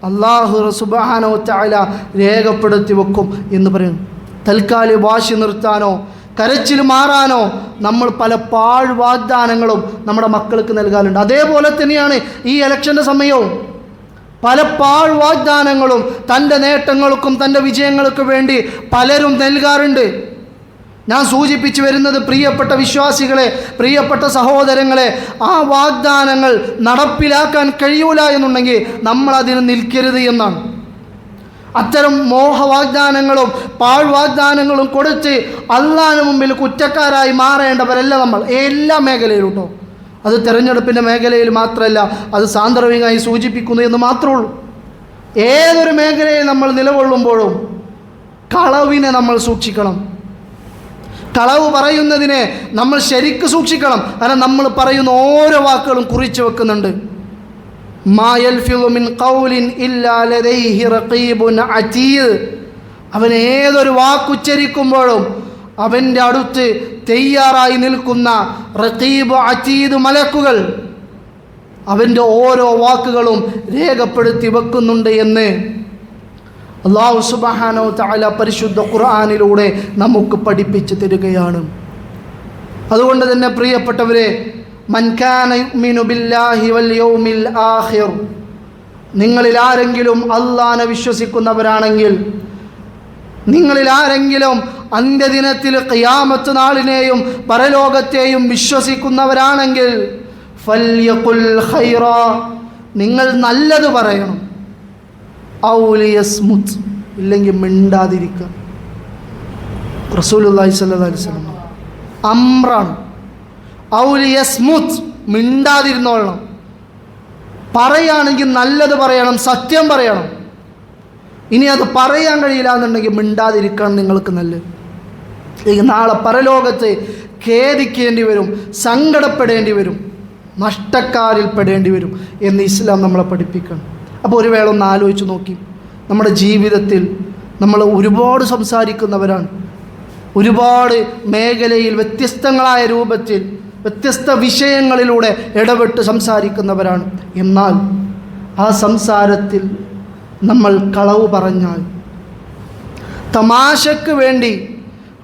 അല്ലാഹു സുബ്ഹാനഹു വ തആല രേഖപ്പെടുത്തി വെക്കും എന്ന് പറയുന്നു. തൽക്കാലം വാശി നിർത്താനോ കരച്ചിൽ മാറാനോ നമ്മൾ പല പാഴ് വാഗ്ദാനങ്ങളും നമ്മുടെ മക്കൾക്ക് നൽകാറുണ്ട്. അതേപോലെ തന്നെയാണ് ഈ ഇലക്ഷൻ്റെ സമയവും. പല പാഴ് വാഗ്ദാനങ്ങളും തൻ്റെ നേട്ടങ്ങൾക്കും തൻ്റെ വിജയങ്ങൾക്കും വേണ്ടി പലരും നൽകാറുണ്ട്. ഞാൻ സൂചിപ്പിച്ചു വരുന്നത്, പ്രിയപ്പെട്ട വിശ്വാസികളെ, പ്രിയപ്പെട്ട സഹോദരങ്ങളെ, ആ വാഗ്ദാനങ്ങൾ നടപ്പിലാക്കാൻ കഴിയൂല എന്നുണ്ടെങ്കിൽ നമ്മൾ അതിന് നിൽക്കരുത് എന്നാണ്. അത്തരം മോഹവാഗ്ദാനങ്ങളും പാഴ്വാഗ്ദാനങ്ങളും കൊടുത്ത് അള്ളാഹിന് മുമ്പിൽ കുറ്റക്കാരായി മാറേണ്ടവരല്ല നമ്മൾ, എല്ലാ മേഖലയിലും കേട്ടോ. അത് തിരഞ്ഞെടുപ്പിൻ്റെ മേഖലയിൽ മാത്രമല്ല, അത് സാന്ദർഭികമായി സൂചിപ്പിക്കുന്നു എന്ന് മാത്രമേ ഉള്ളൂ. ഏതൊരു മേഖലയിൽ നമ്മൾ നിലകൊള്ളുമ്പോഴും കളവിനെ നമ്മൾ സൂക്ഷിക്കണം. കളവ് പറയുന്നതിനെ നമ്മൾ ശരിക്ക് സൂക്ഷിക്കണം. കാരണം നമ്മൾ പറയുന്ന ഓരോ വാക്കുകളും കുറിച്ച് വെക്കുന്നുണ്ട്. മാ യൽഫിളു മിൻ ഖൗലിൻ ഇല്ലാ ലദൈഹി റഖീബുൻ അതീദ്, അവൻ ഏതൊരു വാക്കുച്ചരിക്കുമ്പോഴും അവൻ്റെ അടുത്ത് തയ്യാറായി നിൽക്കുന്ന റഖീബ് അതീദ് മലക്കുകൾ അവൻ്റെ ഓരോ വാക്കുകളും രേഖപ്പെടുത്തി വെക്കുന്നുണ്ട് എന്ന് അല്ലാഹു സുബ്ഹാനഹു വ തആല പരിശുദ്ധ ഖുർആനിലൂടെ നമുക്ക് പഠിപ്പിച്ചു തരികയാണ്. അതുകൊണ്ട് തന്നെ പ്രിയപ്പെട്ടവരെ, മൻ കാന യുഅ്മിനു ബില്ലാഹി വൽ യൗമിൽ ആഖിർ, നിങ്ങളിൽ ആരെങ്കിലും അല്ലാഹനെ വിശ്വസിക്കുന്നവരാണെങ്കിൽ, നിങ്ങളിൽ ആരെങ്കിലും അന്ത്യദിനത്തിൽ ഖിയാമത്ത് നാളിനെയും പരലോകത്തെയും വിശ്വസിക്കുന്നവരാണെങ്കിൽ, ഫൽയഖുൽ ഖൈറാ, നിങ്ങൾ നല്ലത് പറയണം. ഔ ലിയസ്മുത്, ഇല്ലെങ്കിൽ മിണ്ടാതിരിക്കുക. റസൂലുള്ളാഹി സ്വല്ലല്ലാഹു അലൈഹി വസല്ലം അംറാണ്. ഔ ലിയസ്മുത്, മിണ്ടാതിരുന്നോളണം. പറയുകയാണെങ്കിൽ നല്ലത് പറയണം, സത്യം പറയണം. ഇനി അത് പറയാൻ കഴിയില്ല എന്നുണ്ടെങ്കിൽ മിണ്ടാതിരിക്കണം നിങ്ങൾക്ക് നല്ലത്. നാളെ പരലോകത്ത് ഖേദിക്കേണ്ടി വരും, സങ്കടപ്പെടേണ്ടി വരും, നഷ്ടക്കാരിൽ പെടേണ്ടി വരും എന്ന് ഇസ്ലാം നമ്മളെ പഠിപ്പിക്കണം. അപ്പോൾ ഒരു വേള ഒന്ന് ആലോചിച്ച് നോക്കി, നമ്മുടെ ജീവിതത്തിൽ നമ്മൾ ഒരുപാട് സംസാരിക്കുന്നവരാണ്, ഒരുപാട് മേഖലയിൽ വ്യത്യസ്തങ്ങളായ രൂപത്തിൽ വ്യത്യസ്ത വിഷയങ്ങളിലൂടെ ഇടപെട്ട് സംസാരിക്കുന്നവരാണ്. എന്നാൽ ആ സംസാരത്തിൽ നമ്മൾ കളവ് പറഞ്ഞാൽ, തമാശക്ക് വേണ്ടി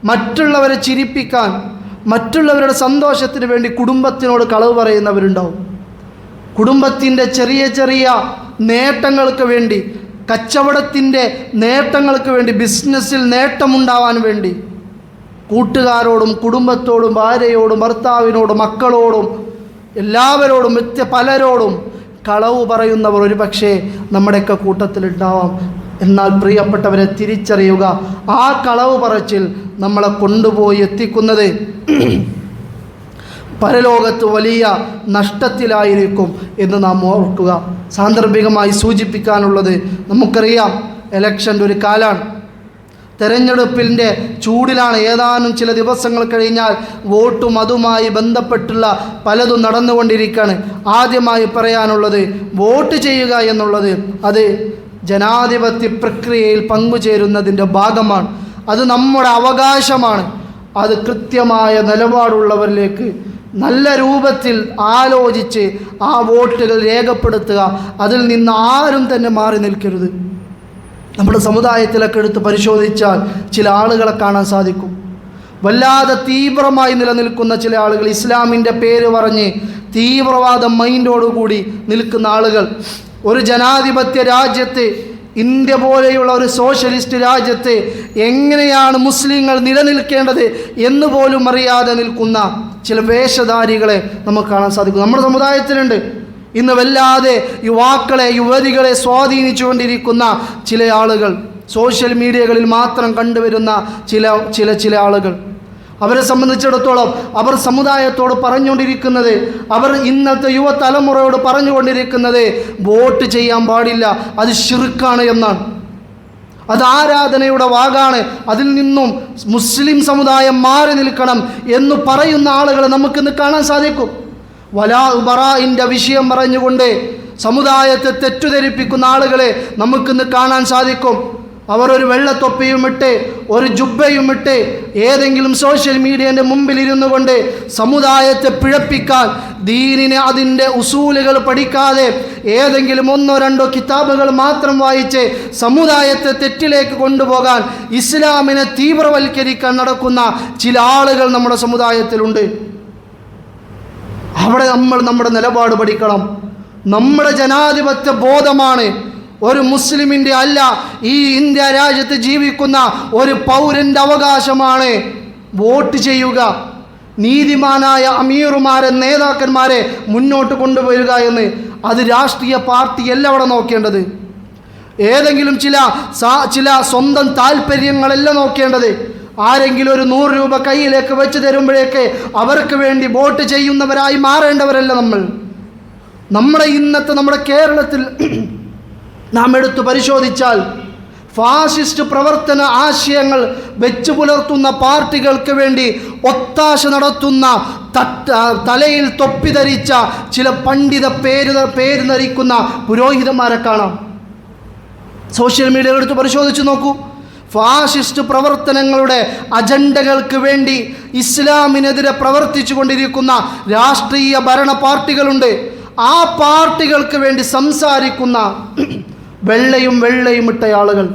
മറ്റുള്ളവരെ ചിരിപ്പിക്കാൻ, മറ്റുള്ളവരുടെ സന്തോഷത്തിന് വേണ്ടി കുടുംബത്തിനോട് കളവ് പറയുന്നവരുണ്ടാവും. കുടുംബത്തിൻ്റെ ചെറിയ ചെറിയ നേട്ടങ്ങൾക്ക് വേണ്ടി, കച്ചവടത്തിൻ്റെ നേട്ടങ്ങൾക്ക് വേണ്ടി, ബിസിനസ്സിൽ നേട്ടമുണ്ടാവാൻ വേണ്ടി കൂട്ടുകാരോടും കുടുംബത്തോടും ഭാര്യയോടും ഭർത്താവിനോടും മക്കളോടും എല്ലാവരോടും പലരോടും കളവ് പറയുന്നവർ ഒരു പക്ഷേ നമ്മുടെയൊക്കെ കൂട്ടത്തിലുണ്ടാവാം. എന്നാൽ പ്രിയപ്പെട്ടവരെ തിരിച്ചറിയുക, ആ കളവ് പറച്ചിൽ നമ്മളെ കൊണ്ടുപോയി എത്തിക്കുന്നത് പരലോകത്ത് വലിയ നഷ്ടത്തിലായിരിക്കും എന്ന് നാം ഓർക്കുക. സാന്ദർഭികമായി സൂചിപ്പിക്കാനുള്ളത്, നമുക്കറിയാം ഇലക്ഷൻ്റെ ഒരു കാലാണ്, തെരഞ്ഞെടുപ്പിൻ്റെ ചൂടിലാണ്. ഏതാനും ചില ദിവസങ്ങൾ കഴിഞ്ഞാൽ വോട്ടും അതുമായി ബന്ധപ്പെട്ടുള്ള പലതും നടന്നുകൊണ്ടിരിക്കുകയാണ്. ആദ്യമായി പറയാനുള്ളത്, വോട്ട് ചെയ്യുക എന്നുള്ളത് അത് ജനാധിപത്യ പ്രക്രിയയിൽ പങ്കുചേരുന്നതിൻ്റെ ഭാഗമാണ്. അത് നമ്മുടെ അവകാശമാണ്. അത് കൃത്യമായ നിലപാടുള്ളവരിലേക്ക് നല്ല രൂപത്തിൽ ആലോചിച്ച് ആ വോട്ടുകൾ രേഖപ്പെടുത്തുക. അതിൽ നിന്ന് ആരും തന്നെ മാറി നിൽക്കരുത്. നമ്മുടെ സമുദായത്തിലൊക്കെ എടുത്ത് പരിശോധിച്ചാൽ ചില ആളുകളെ കാണാൻ സാധിക്കും. വല്ലാതെ തീവ്രമായി നിലനിൽക്കുന്ന ചില ആളുകൾ, ഇസ്ലാമിൻ്റെ പേര് പറഞ്ഞ് തീവ്രവാദ മൈൻഡോടുകൂടി നിൽക്കുന്ന ആളുകൾ. ഒരു ജനാധിപത്യ രാജ്യത്ത്, ഇന്ത്യ പോലെയുള്ള ഒരു സോഷ്യലിസ്റ്റ് രാജ്യത്ത് എങ്ങനെയാണ് മുസ്ലിങ്ങൾ നിലനിൽക്കേണ്ടത് എന്ന് പോലും അറിയാതെ നിൽക്കുന്ന ചില വേഷധാരികളെ നമുക്ക് കാണാൻ സാധിക്കും. നമ്മുടെ സമുദായത്തിലുണ്ട്. ഇന്ന് വല്ലാതെ യുവാക്കളെ, യുവതികളെ സ്വാധീനിച്ചുകൊണ്ടിരിക്കുന്ന ചില ആളുകൾ, സോഷ്യൽ മീഡിയകളിൽ മാത്രം കണ്ടുവരുന്ന ചില ആളുകൾ. അവരെ സംബന്ധിച്ചിടത്തോളം അവർ സമുദായത്തോട് പറഞ്ഞുകൊണ്ടിരിക്കുന്നത്, അവർ ഇന്നത്തെ യുവതലമുറയോട് പറഞ്ഞുകൊണ്ടിരിക്കുന്നത് വോട്ട് ചെയ്യാൻ പാടില്ല, അത് ശിർക്കാണ് എന്നാണ്. അത് ആരാധനയുടെ വാകാണ്, അതിൽ നിന്നും മുസ്ലിം സമുദായം മാറി നിൽക്കണം എന്ന് പറയുന്ന ആളുകളെ നമുക്കിന്ന് കാണാൻ സാധിക്കും. വലാ ബറാഇൻ്റെ വിഷയം പറഞ്ഞുകൊണ്ട് സമുദായത്തെ തെറ്റുധരിപ്പിക്കുന്ന ആളുകളെ നമുക്കിന്ന് കാണാൻ സാധിക്കും. അവർ ഒരു വെള്ളത്തൊപ്പിയും ഇട്ട് ഒരു ജുബ്ബയും ഇട്ട് ഏതെങ്കിലും സോഷ്യൽ മീഡിയൻ്റെ മുമ്പിൽ ഇരുന്നു കൊണ്ട് സമുദായത്തെ പിഴപ്പിക്കാൻ, ദീനിനെ അതിൻ്റെ ഉസൂലുകൾ പഠിക്കാതെ ഏതെങ്കിലും 1-2 കിതാബുകൾ മാത്രം വായിച്ച് സമുദായത്തെ തെറ്റിലേക്ക് കൊണ്ടുപോകാൻ, ഇസ്ലാമിനെ തീവ്രവൽക്കരിക്കാൻ നടക്കുന്ന ചില ആളുകൾ നമ്മുടെ സമുദായത്തിലുണ്ട്. അവിടെ നമ്മൾ നമ്മുടെ നിലപാട് പഠിക്കണം. നമ്മുടെ ജനാധിപത്യ ബോധമാണ്, ഒരു മുസ്ലിമിൻ്റെ അല്ല, ഈ ഇന്ത്യ രാജ്യത്ത് ജീവിക്കുന്ന ഒരു പൗരൻ്റെ അവകാശമാണ് വോട്ട് ചെയ്യുക, നീതിമാനായ അമീറുമാരെ, നേതാക്കന്മാരെ മുന്നോട്ട് കൊണ്ടുവരിക എന്ന്. അത് രാഷ്ട്രീയ പാർട്ടിയല്ല അവിടെ നോക്കേണ്ടത്, ഏതെങ്കിലും ചില സ്വന്തം താല്പര്യങ്ങളല്ല നോക്കേണ്ടത്. ആരെങ്കിലും ഒരു 100 രൂപ കയ്യിലേക്ക് വെച്ച് തരുമ്പോഴേക്ക് അവർക്ക് വേണ്ടി വോട്ട് ചെയ്യുന്നവരായി മാറേണ്ടവരല്ല നമ്മൾ. നമ്മുടെ കേരളത്തിൽ നാം എടുത്തു പരിശോധിച്ചാൽ ഫാസിസ്റ്റ് പ്രവർത്തന ആശയങ്ങൾ വെച്ചു പുലർത്തുന്ന പാർട്ടികൾക്ക് വേണ്ടി ഒത്താശ നടത്തുന്ന, തലയിൽ തൊപ്പി ധരിച്ച ചില പണ്ഡിത പേര് ധരിക്കുന്ന പുരോഹിതന്മാരെ കാണാം. സോഷ്യൽ മീഡിയ എടുത്ത് പരിശോധിച്ച് നോക്കൂ. ഫാസിസ്റ്റ് പ്രവർത്തനങ്ങളുടെ അജണ്ടകൾക്ക് വേണ്ടി ഇസ്ലാമിനെതിരെ പ്രവർത്തിച്ചു കൊണ്ടിരിക്കുന്ന രാഷ്ട്രീയ ഭരണ പാർട്ടികളുണ്ട്. ആ പാർട്ടികൾക്ക് വേണ്ടി സംസാരിക്കുന്ന വെള്ളയും ഇട്ട ആളുകൾ,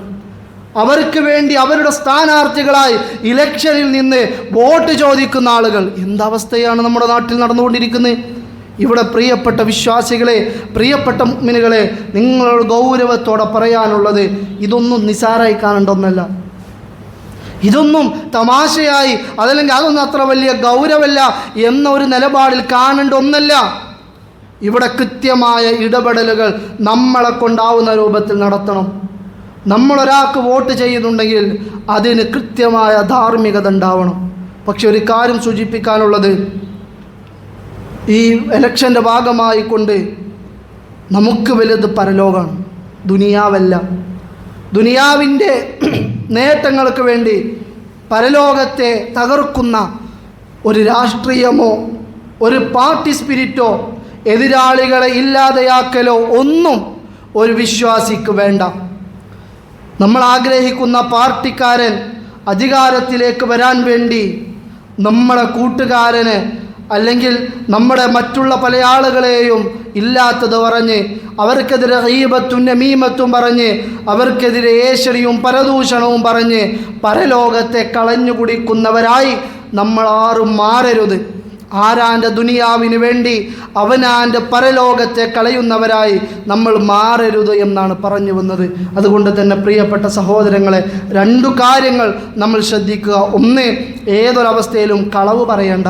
അവർക്ക് വേണ്ടി അവരുടെ സ്ഥാനാർത്ഥികളായി ഇലക്ഷനിൽ നിന്ന് വോട്ട് ചോദിക്കുന്ന ആളുകൾ. എന്തവസ്ഥയാണ് നമ്മുടെ നാട്ടിൽ നടന്നുകൊണ്ടിരിക്കുന്നത്? ഇവിടെ പ്രിയപ്പെട്ട വിശ്വാസികളെ, പ്രിയപ്പെട്ട മുഅ്മിനുകളെ, നിങ്ങളോട് ഗൗരവത്തോടെ പറയാനുള്ളത്, ഇതൊന്നും നിസാരായി കാണേണ്ട ഒന്നല്ല. ഇതൊന്നും തമാശയായി അതല്ലെങ്കിൽ അതൊന്നും അത്ര വലിയ ഗൗരവമല്ല എന്ന ഒരു നിലപാടിൽ കാണേണ്ട ഒന്നല്ല. ഇവിടെ കൃത്യമായ ഇടപെടലുകൾ നമ്മളെ കൊണ്ടാവുന്ന രൂപത്തിൽ നടത്തണം. നമ്മളൊരാൾക്ക് വോട്ട് ചെയ്യുന്നുണ്ടെങ്കിൽ അതിന് കൃത്യമായ ധാർമ്മികത ഉണ്ടാവണം. പക്ഷെ ഒരു കാര്യം സൂചിപ്പിക്കാനുള്ളത്, ഈ ഇലക്ഷൻ്റെ ഭാഗമായി കൊണ്ട് നമുക്ക് വലുത് പരലോകമാണ്, ദുനിയാവല്ല. ദുനിയാവിൻ്റെ നേട്ടങ്ങൾക്ക് വേണ്ടി പരലോകത്തെ തകർക്കുന്ന ഒരു രാഷ്ട്രീയമോ ഒരു പാർട്ടി സ്പിരിറ്റോ എതിരാളികളെ ഇല്ലാതെയാക്കലോ ഒന്നും ഒരു വിശ്വാസിക്ക് വേണ്ട. നമ്മൾ ആഗ്രഹിക്കുന്ന പാർട്ടിക്കാരൻ അധികാരത്തിലേക്ക് വരാൻ വേണ്ടി നമ്മുടെ കൂട്ടുകാരന് അല്ലെങ്കിൽ നമ്മുടെ മറ്റുള്ള പല ആളുകളെയും ഇല്ലാത്തത് പറഞ്ഞ്, അവർക്കെതിരെ ഗീബത്തും നമീമത്തും പറഞ്ഞ്, അവർക്കെതിരെ ഏഷണിയും പരദൂഷണവും പറഞ്ഞ് പരലോകത്തെ കളഞ്ഞു കുടിക്കുന്നവരായി നമ്മൾ ആരും മാറരുത്. ആരാൻ്റെ ദുനിയാവിന് വേണ്ടി അവനാൻ്റെ പരലോകത്തെ കളയുന്നവരായി നമ്മൾ മാറരുത് എന്നാണ് പറഞ്ഞു വന്നത്. അതുകൊണ്ട് തന്നെ പ്രിയപ്പെട്ട സഹോദരങ്ങളെ, 2 കാര്യങ്ങൾ നമ്മൾ ശ്രദ്ധിക്കുക. ഒന്ന്, ഏതൊരവസ്ഥയിലും കളവ് പറയേണ്ട.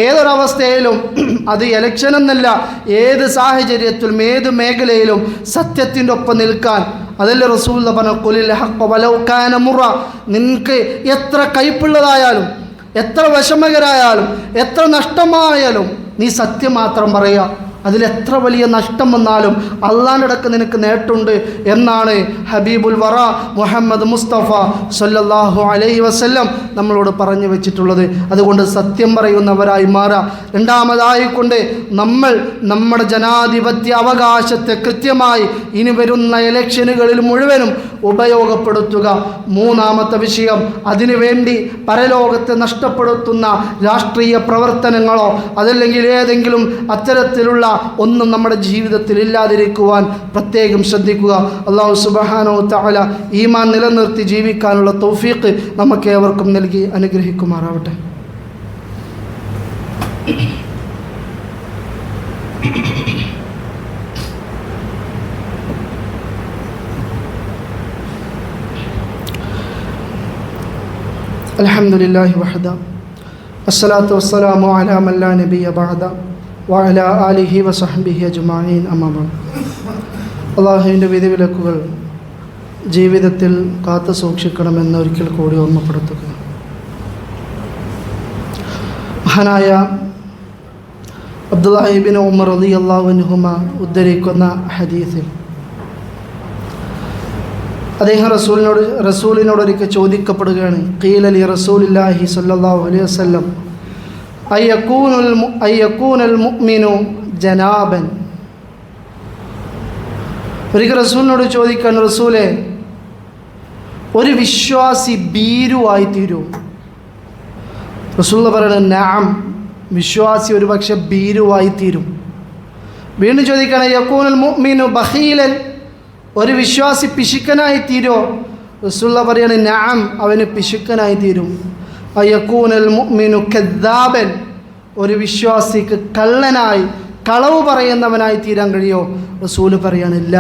ഏതൊരവസ്ഥയിലും, അത് ഇലക്ഷൻ എന്നല്ല, ഏത് സാഹചര്യത്തിലും ഏത് മേഖലയിലും സത്യത്തിൻ്റെ ഒപ്പം നിൽക്കാൻ, അതല്ലേ റസൂൽ പറഞ്ഞു, ഖുലിൽ ഹഖ് വലൗ കാന മുറ. നിനക്ക് എത്ര കയ്പുള്ളതായാലും, എത്ര വിഷമകരായാലും, എത്ര നഷ്ടമായാലും നീ സത്യം മാത്രം പറയുക. അതിലെത്ര വലിയ നഷ്ടം വന്നാലും അള്ളാൻ്റെ അടുക്ക് നിനക്ക് നേട്ടമുണ്ട് എന്നാണ് ഹബീബുൽ വറ മുഹമ്മദ് മുസ്തഫ സല്ലല്ലാഹു അലൈഹി വസല്ലം നമ്മളോട് പറഞ്ഞു വെച്ചിട്ടുള്ളത്. അതുകൊണ്ട് സത്യം പറയുന്നവരായി മാറാം. രണ്ടാമതായിക്കൊണ്ട് നമ്മൾ നമ്മുടെ ജനാധിപത്യ അവകാശത്തെ കൃത്യമായി ഇനി വരുന്ന ഇലക്ഷനുകളിൽ മുഴുവനും ഉപയോഗപ്പെടുത്തുക. മൂന്നാമത്തെ വിഷയം, അതിനുവേണ്ടി പരലോകത്തെ നഷ്ടപ്പെടുത്തുന്ന രാഷ്ട്രീയ പ്രവർത്തനങ്ങളോ അതല്ലെങ്കിൽ ഏതെങ്കിലും അത്തരത്തിലുള്ള ഒന്നും നമ്മുടെ ജീവിതത്തിൽ ഇല്ലാതിരിക്കുവാൻ പ്രത്യേകം ശ്രദ്ധിക്കുക. അല്ലാഹു സുബ്ഹാനഹു വ തആല ഈമാൻ നിലനിർത്തി ജീവിക്കാനുള്ള തൗഫീഖ് നമുക്കേവർക്കും നൽകി അനുഗ്രഹിക്കുമാറാവട്ടെ. അൽഹംദുലില്ലാഹി വഹദ അസ്സലാത്തു വസ്സലാമു അലാ മൻ ലാ നബിയ ബഅദ വഅലാ ആലിഹി വസഹ്ബിഹി അജ്മഈൻ. അമ്മാ ബഅദ്. അല്ലാഹുവിൻ്റെ വിധിവിലക്കുകൾ ജീവിതത്തിൽ കാത്തു സൂക്ഷിക്കണമെന്ന് ഒരിക്കൽ കൂടി ഓർമ്മപ്പെടുത്തുക. മഹാനായ അബ്ദുല്ലാഹി ഇബ്നു ഉമർ റളിയല്ലാഹു അൻഹുമ ഉദ്ധരിക്കുന്ന ഹദീസിൽ അദ്ദേഹം റസൂലിനോട് ഒരിക്കൽ ചോദിക്കപ്പെടുകയാണ്. ഖീല ലി റസൂലില്ലാഹി സ്വല്ലല്ലാഹു അലൈഹി വസല്ലം അയ്യകൂനുൽ മുഅ്മിനു ജനാബൻ. ഒരിക്കൽ റസൂലിനോട് ചോദിക്കാൻ, റസൂലേ, ഒരു വിശ്വാസി ഭീരുവായി തീരും? റസൂൽ പറയുന്നത് നഅം, വിശ്വാസി ഒരു പക്ഷെ ഭീരുവായി തീരും. വീണ്ടും ചോദിക്കുകയാണ്, യകൂനുൽ മുഅ്മിനു ബഖീലൻ, ഒരു വിശ്വാസി പിശുക്കനായി തീരോ? റസൂൽ പറയാണ് നഅം, അവന് പിശുക്കനായി തീരും. അയകൂനൽ മുഅ്മിനു കദ്ദാബൻ, ഒരു വിശ്വാസിക്ക് കള്ളനായി കളവ് പറയുന്നവനായി തീരാൻ കഴിയോ? റസൂൽ പറയാനില്ല,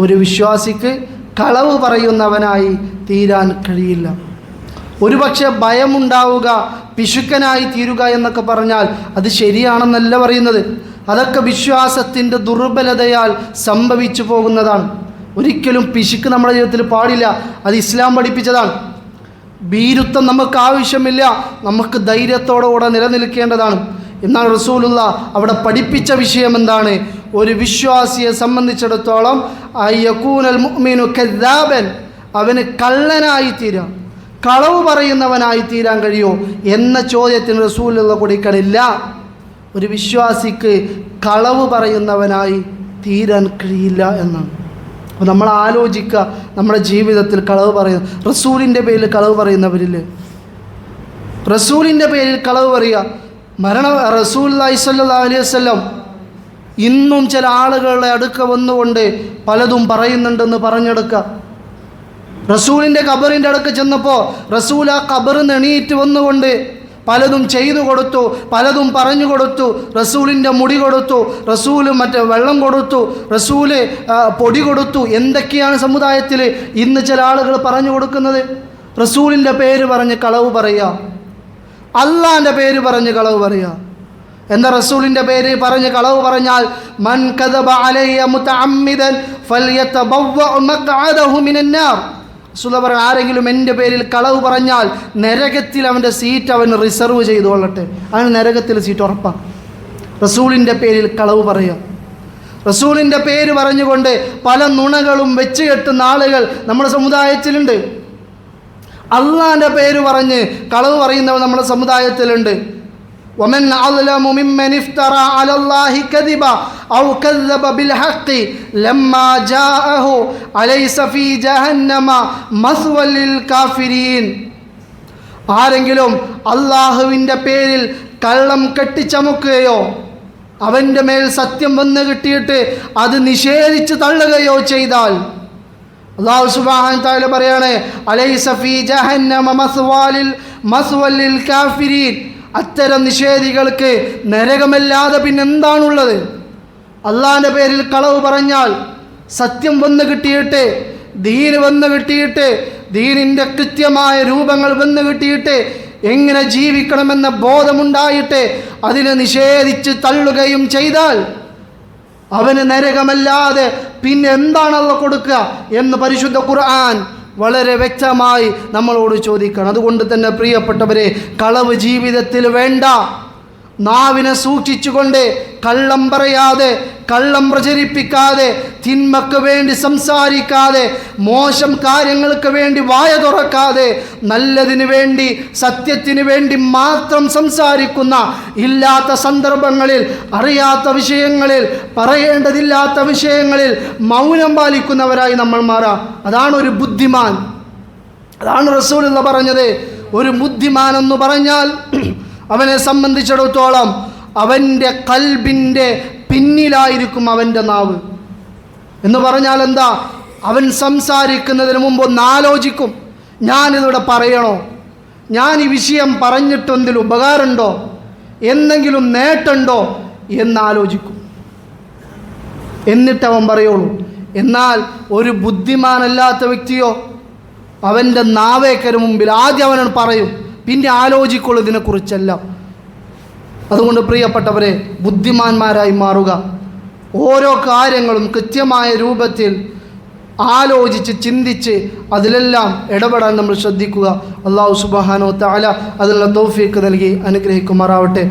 ഒരു വിശ്വാസിക്ക് കളവ് പറയുന്നവനായി തീരാൻ കഴിയില്ല. ഒരുപക്ഷെ ഭയമുണ്ടാവുക, പിശുക്കനായി തീരുക എന്നൊക്കെ പറഞ്ഞാൽ അത് ശരിയാണെന്നല്ല പറയുന്നത്. അതൊക്കെ വിശ്വാസത്തിൻ്റെ ദുർബലതയാൽ സംഭവിച്ചു പോകുന്നതാണ്. ഒരിക്കലും പിശുക്ക് നമ്മുടെ ജീവിതത്തിൽ പാടില്ല. അത് ഇസ്ലാം പഠിപ്പിച്ചതാണ്. ഭീരുത്വം നമുക്ക് ആവശ്യമില്ല, നമുക്ക് ധൈര്യത്തോടുകൂടെ നിലനിൽക്കേണ്ടതാണ്. എന്നാൽ റസൂലുള്ള അവിടെ പഠിപ്പിച്ച വിഷയം എന്താണ്? ഒരു വിശ്വാസിയെ സംബന്ധിച്ചിടത്തോളം അയ്യകൂനൽ മുഅ്മിനു കദ്ദാബൻ, അവന് കള്ളനായി തീരാം, കളവ് പറയുന്നവനായി തീരാൻ കഴിയോ എന്ന ചോദ്യത്തിന് റസൂലുള്ള കൊടുക്കണില്ല. ഒരു വിശ്വാസിക്ക് കളവ് പറയുന്നവനായി തീരാൻ കഴിയില്ല എന്നാണ്. അപ്പോൾ നമ്മൾ ആലോചിക്കുക, നമ്മുടെ ജീവിതത്തിൽ കളവ് പറയുന്ന, റസൂലിൻ്റെ പേരിൽ കളവ് പറയുന്നവരില്ലേ? റസൂലിൻ്റെ പേരിൽ കളവ് പറയുക. റസൂലുള്ളാഹി സ്വല്ലല്ലാഹു അലൈഹി വസല്ലം ഇന്നും ചില ആളുകളുടെ അടുക്ക വന്നുകൊണ്ട് പലതും പറയുന്നുണ്ടെന്ന് പറഞ്ഞെടുക്കുക. റസൂലിൻ്റെ ഖബറിൻ്റെ അടുക്ക് ചെന്നപ്പോൾ റസൂൽ ആ ഖബറിൽ നിന്ന് എണീറ്റ് വന്നുകൊണ്ട് പലതും ചെയ്തു കൊടുത്തു, പലതും പറഞ്ഞു കൊടുത്തു. റസൂലിൻ്റെ മുടി കൊടുത്തു, റസൂല് വെള്ളം കൊടുത്തു, റസൂല് പൊടി കൊടുത്തു. എന്തൊക്കെയാണ് സമുദായത്തിൽ ഇന്ന് ചില ആളുകൾ പറഞ്ഞു കൊടുക്കുന്നത്? റസൂലിൻ്റെ പേര് പറഞ്ഞ് കളവ് പറയുക, അള്ളാൻ്റെ പേര് പറഞ്ഞ് കളവ് പറയുക. എന്താ റസൂലിൻ്റെ പേര് പറഞ്ഞ് കളവ് പറഞ്ഞാൽ? മൻ കദബ അലയ്യ മുതഅമ്മിദൻ ഫൽയതബവ്വ മഖ്അദഹു മിനന്നാർ. റസൂൽ പറഞ്ഞു, ആരെങ്കിലും എൻ്റെ പേരിൽ കളവ് പറഞ്ഞാൽ നരകത്തിൽ അവൻ്റെ സീറ്റ് അവൻ റിസർവ് ചെയ്തു കൊള്ളട്ടെ. അവന് നരകത്തിൽ സീറ്റ് ഉറപ്പാണ്. റസൂലിൻ്റെ പേരിൽ കളവ് പറയുക. റസൂലിൻ്റെ പേര് പറഞ്ഞുകൊണ്ട് പല നുണകളും വെച്ച് കെട്ടുന്ന ആളുകൾ നമ്മുടെ സമുദായത്തിലുണ്ട്. അള്ളാൻ്റെ പേര് പറഞ്ഞ് കളവ് പറയുന്നവർ നമ്മുടെ സമുദായത്തിലുണ്ട്. ومن أظلم ممن افترى على الله كذبا أو كذب بالحق لما جاءه أليس في جهنم مثوى للكافرين. ആരെങ്കിലും അള്ളാഹുവിൻ്റെ പേരിൽ കള്ളം കെട്ടിച്ചമക്കുകയോ അവൻ്റെ മേൽ സത്യം വന്ന് കിട്ടിയിട്ട് അത് നിഷേധിച്ച് തള്ളുകയോ ചെയ്താൽ അല്ലാഹു സുബ്ഹാനഹു വ തആല പറയാണ്, അലൈസ ഫീ ജഹന്നമ മസ്വൽ ലിൽ കാഫിരീൻ. അത്തരം നിഷേധികൾക്ക് നരകമല്ലാതെ പിന്നെന്താണുള്ളത്? അള്ളാഹിൻ്റെ പേരിൽ കളവ് പറഞ്ഞാൽ, സത്യം വന്ന് കിട്ടിയിട്ട്, ദീന് വന്ന് കിട്ടിയിട്ട്, ദീനിൻ്റെ കൃത്യമായ രൂപങ്ങൾ വന്ന് കിട്ടിയിട്ട്, എങ്ങനെ ജീവിക്കണമെന്ന ബോധമുണ്ടായിട്ട് അതിനെ നിഷേധിച്ച് തള്ളുകയും ചെയ്താൽ അവന് നരകമല്ലാതെ പിന്നെ എന്താണല്ലോ കൊടുക്കുക എന്ന് പരിശുദ്ധ ഖുർആൻ വളരെ വ്യക്തമായി നമ്മളോട് ചോദിക്കണം. അതുകൊണ്ട് തന്നെ പ്രിയപ്പെട്ടവരെ, കളവ് ജീവിതത്തിൽ വേണ്ട. നാവിനെ സൂക്ഷിച്ചുകൊണ്ട് കള്ളം പറയാതെ, കള്ളം പ്രചരിപ്പിക്കാതെ, തിന്മക്ക് വേണ്ടി സംസാരിക്കാതെ, മോശം കാര്യങ്ങൾക്ക് വേണ്ടി വായ തുറക്കാതെ, നല്ലതിന് വേണ്ടി സത്യത്തിന് വേണ്ടി മാത്രം സംസാരിക്കുന്ന, ഇല്ലാത്ത സന്ദർഭങ്ങളിൽ, അറിയാത്ത വിഷയങ്ങളിൽ, പറയേണ്ടതില്ലാത്ത വിഷയങ്ങളിൽ മൗനം പാലിക്കുന്നവരായി നമ്മൾ മാറാം. അതാണ് ഒരു ബുദ്ധിമാൻ. അതാണ് റസൂലുള്ള പറഞ്ഞത്. ഒരു ബുദ്ധിമാൻ എന്ന് പറഞ്ഞാൽ അവനെ സംബന്ധിച്ചിടത്തോളം അവൻ്റെ കൽബിൻ്റെ പിന്നിലായിരിക്കും അവൻ്റെ നാവ്. എന്ന് പറഞ്ഞാൽ എന്താ? അവൻ സംസാരിക്കുന്നതിന് മുമ്പ് ഒന്ന് ആലോചിക്കും, ഞാനിതിവിടെ പറയണോ, ഞാൻ ഈ വിഷയം പറഞ്ഞിട്ട് എന്തെങ്കിലും ഉപകാരമുണ്ടോ, എന്തെങ്കിലും നേട്ടമുണ്ടോ എന്നാലോചിക്കും, എന്നിട്ടവൻ പറയുള്ളൂ. എന്നാൽ ഒരു ബുദ്ധിമാനല്ലാത്ത വ്യക്തിയോ അവൻ്റെ നാവേക്കര് മുമ്പിൽ ആദ്യം അവൻ പറയും, പിന്നെ ആലോചിക്കുള്ളൂ ഇതിനെക്കുറിച്ചെല്ലാം. അതുകൊണ്ട് പ്രിയപ്പെട്ടവരെ, ബുദ്ധിമാന്മാരായി മാറുക. ഓരോ കാര്യങ്ങളും കൃത്യമായ രൂപത്തിൽ ആലോചിച്ച് ചിന്തിച്ച് അതിലെല്ലാം ഇടപെടാൻ നമ്മൾ ശ്രദ്ധിക്കുക. അല്ലാഹു സുബ്ഹാനഹു വ തആല അതിനുള്ള തൗഫീഖ് നൽകി അനുഗ്രഹിക്കുമാറാവട്ടെ.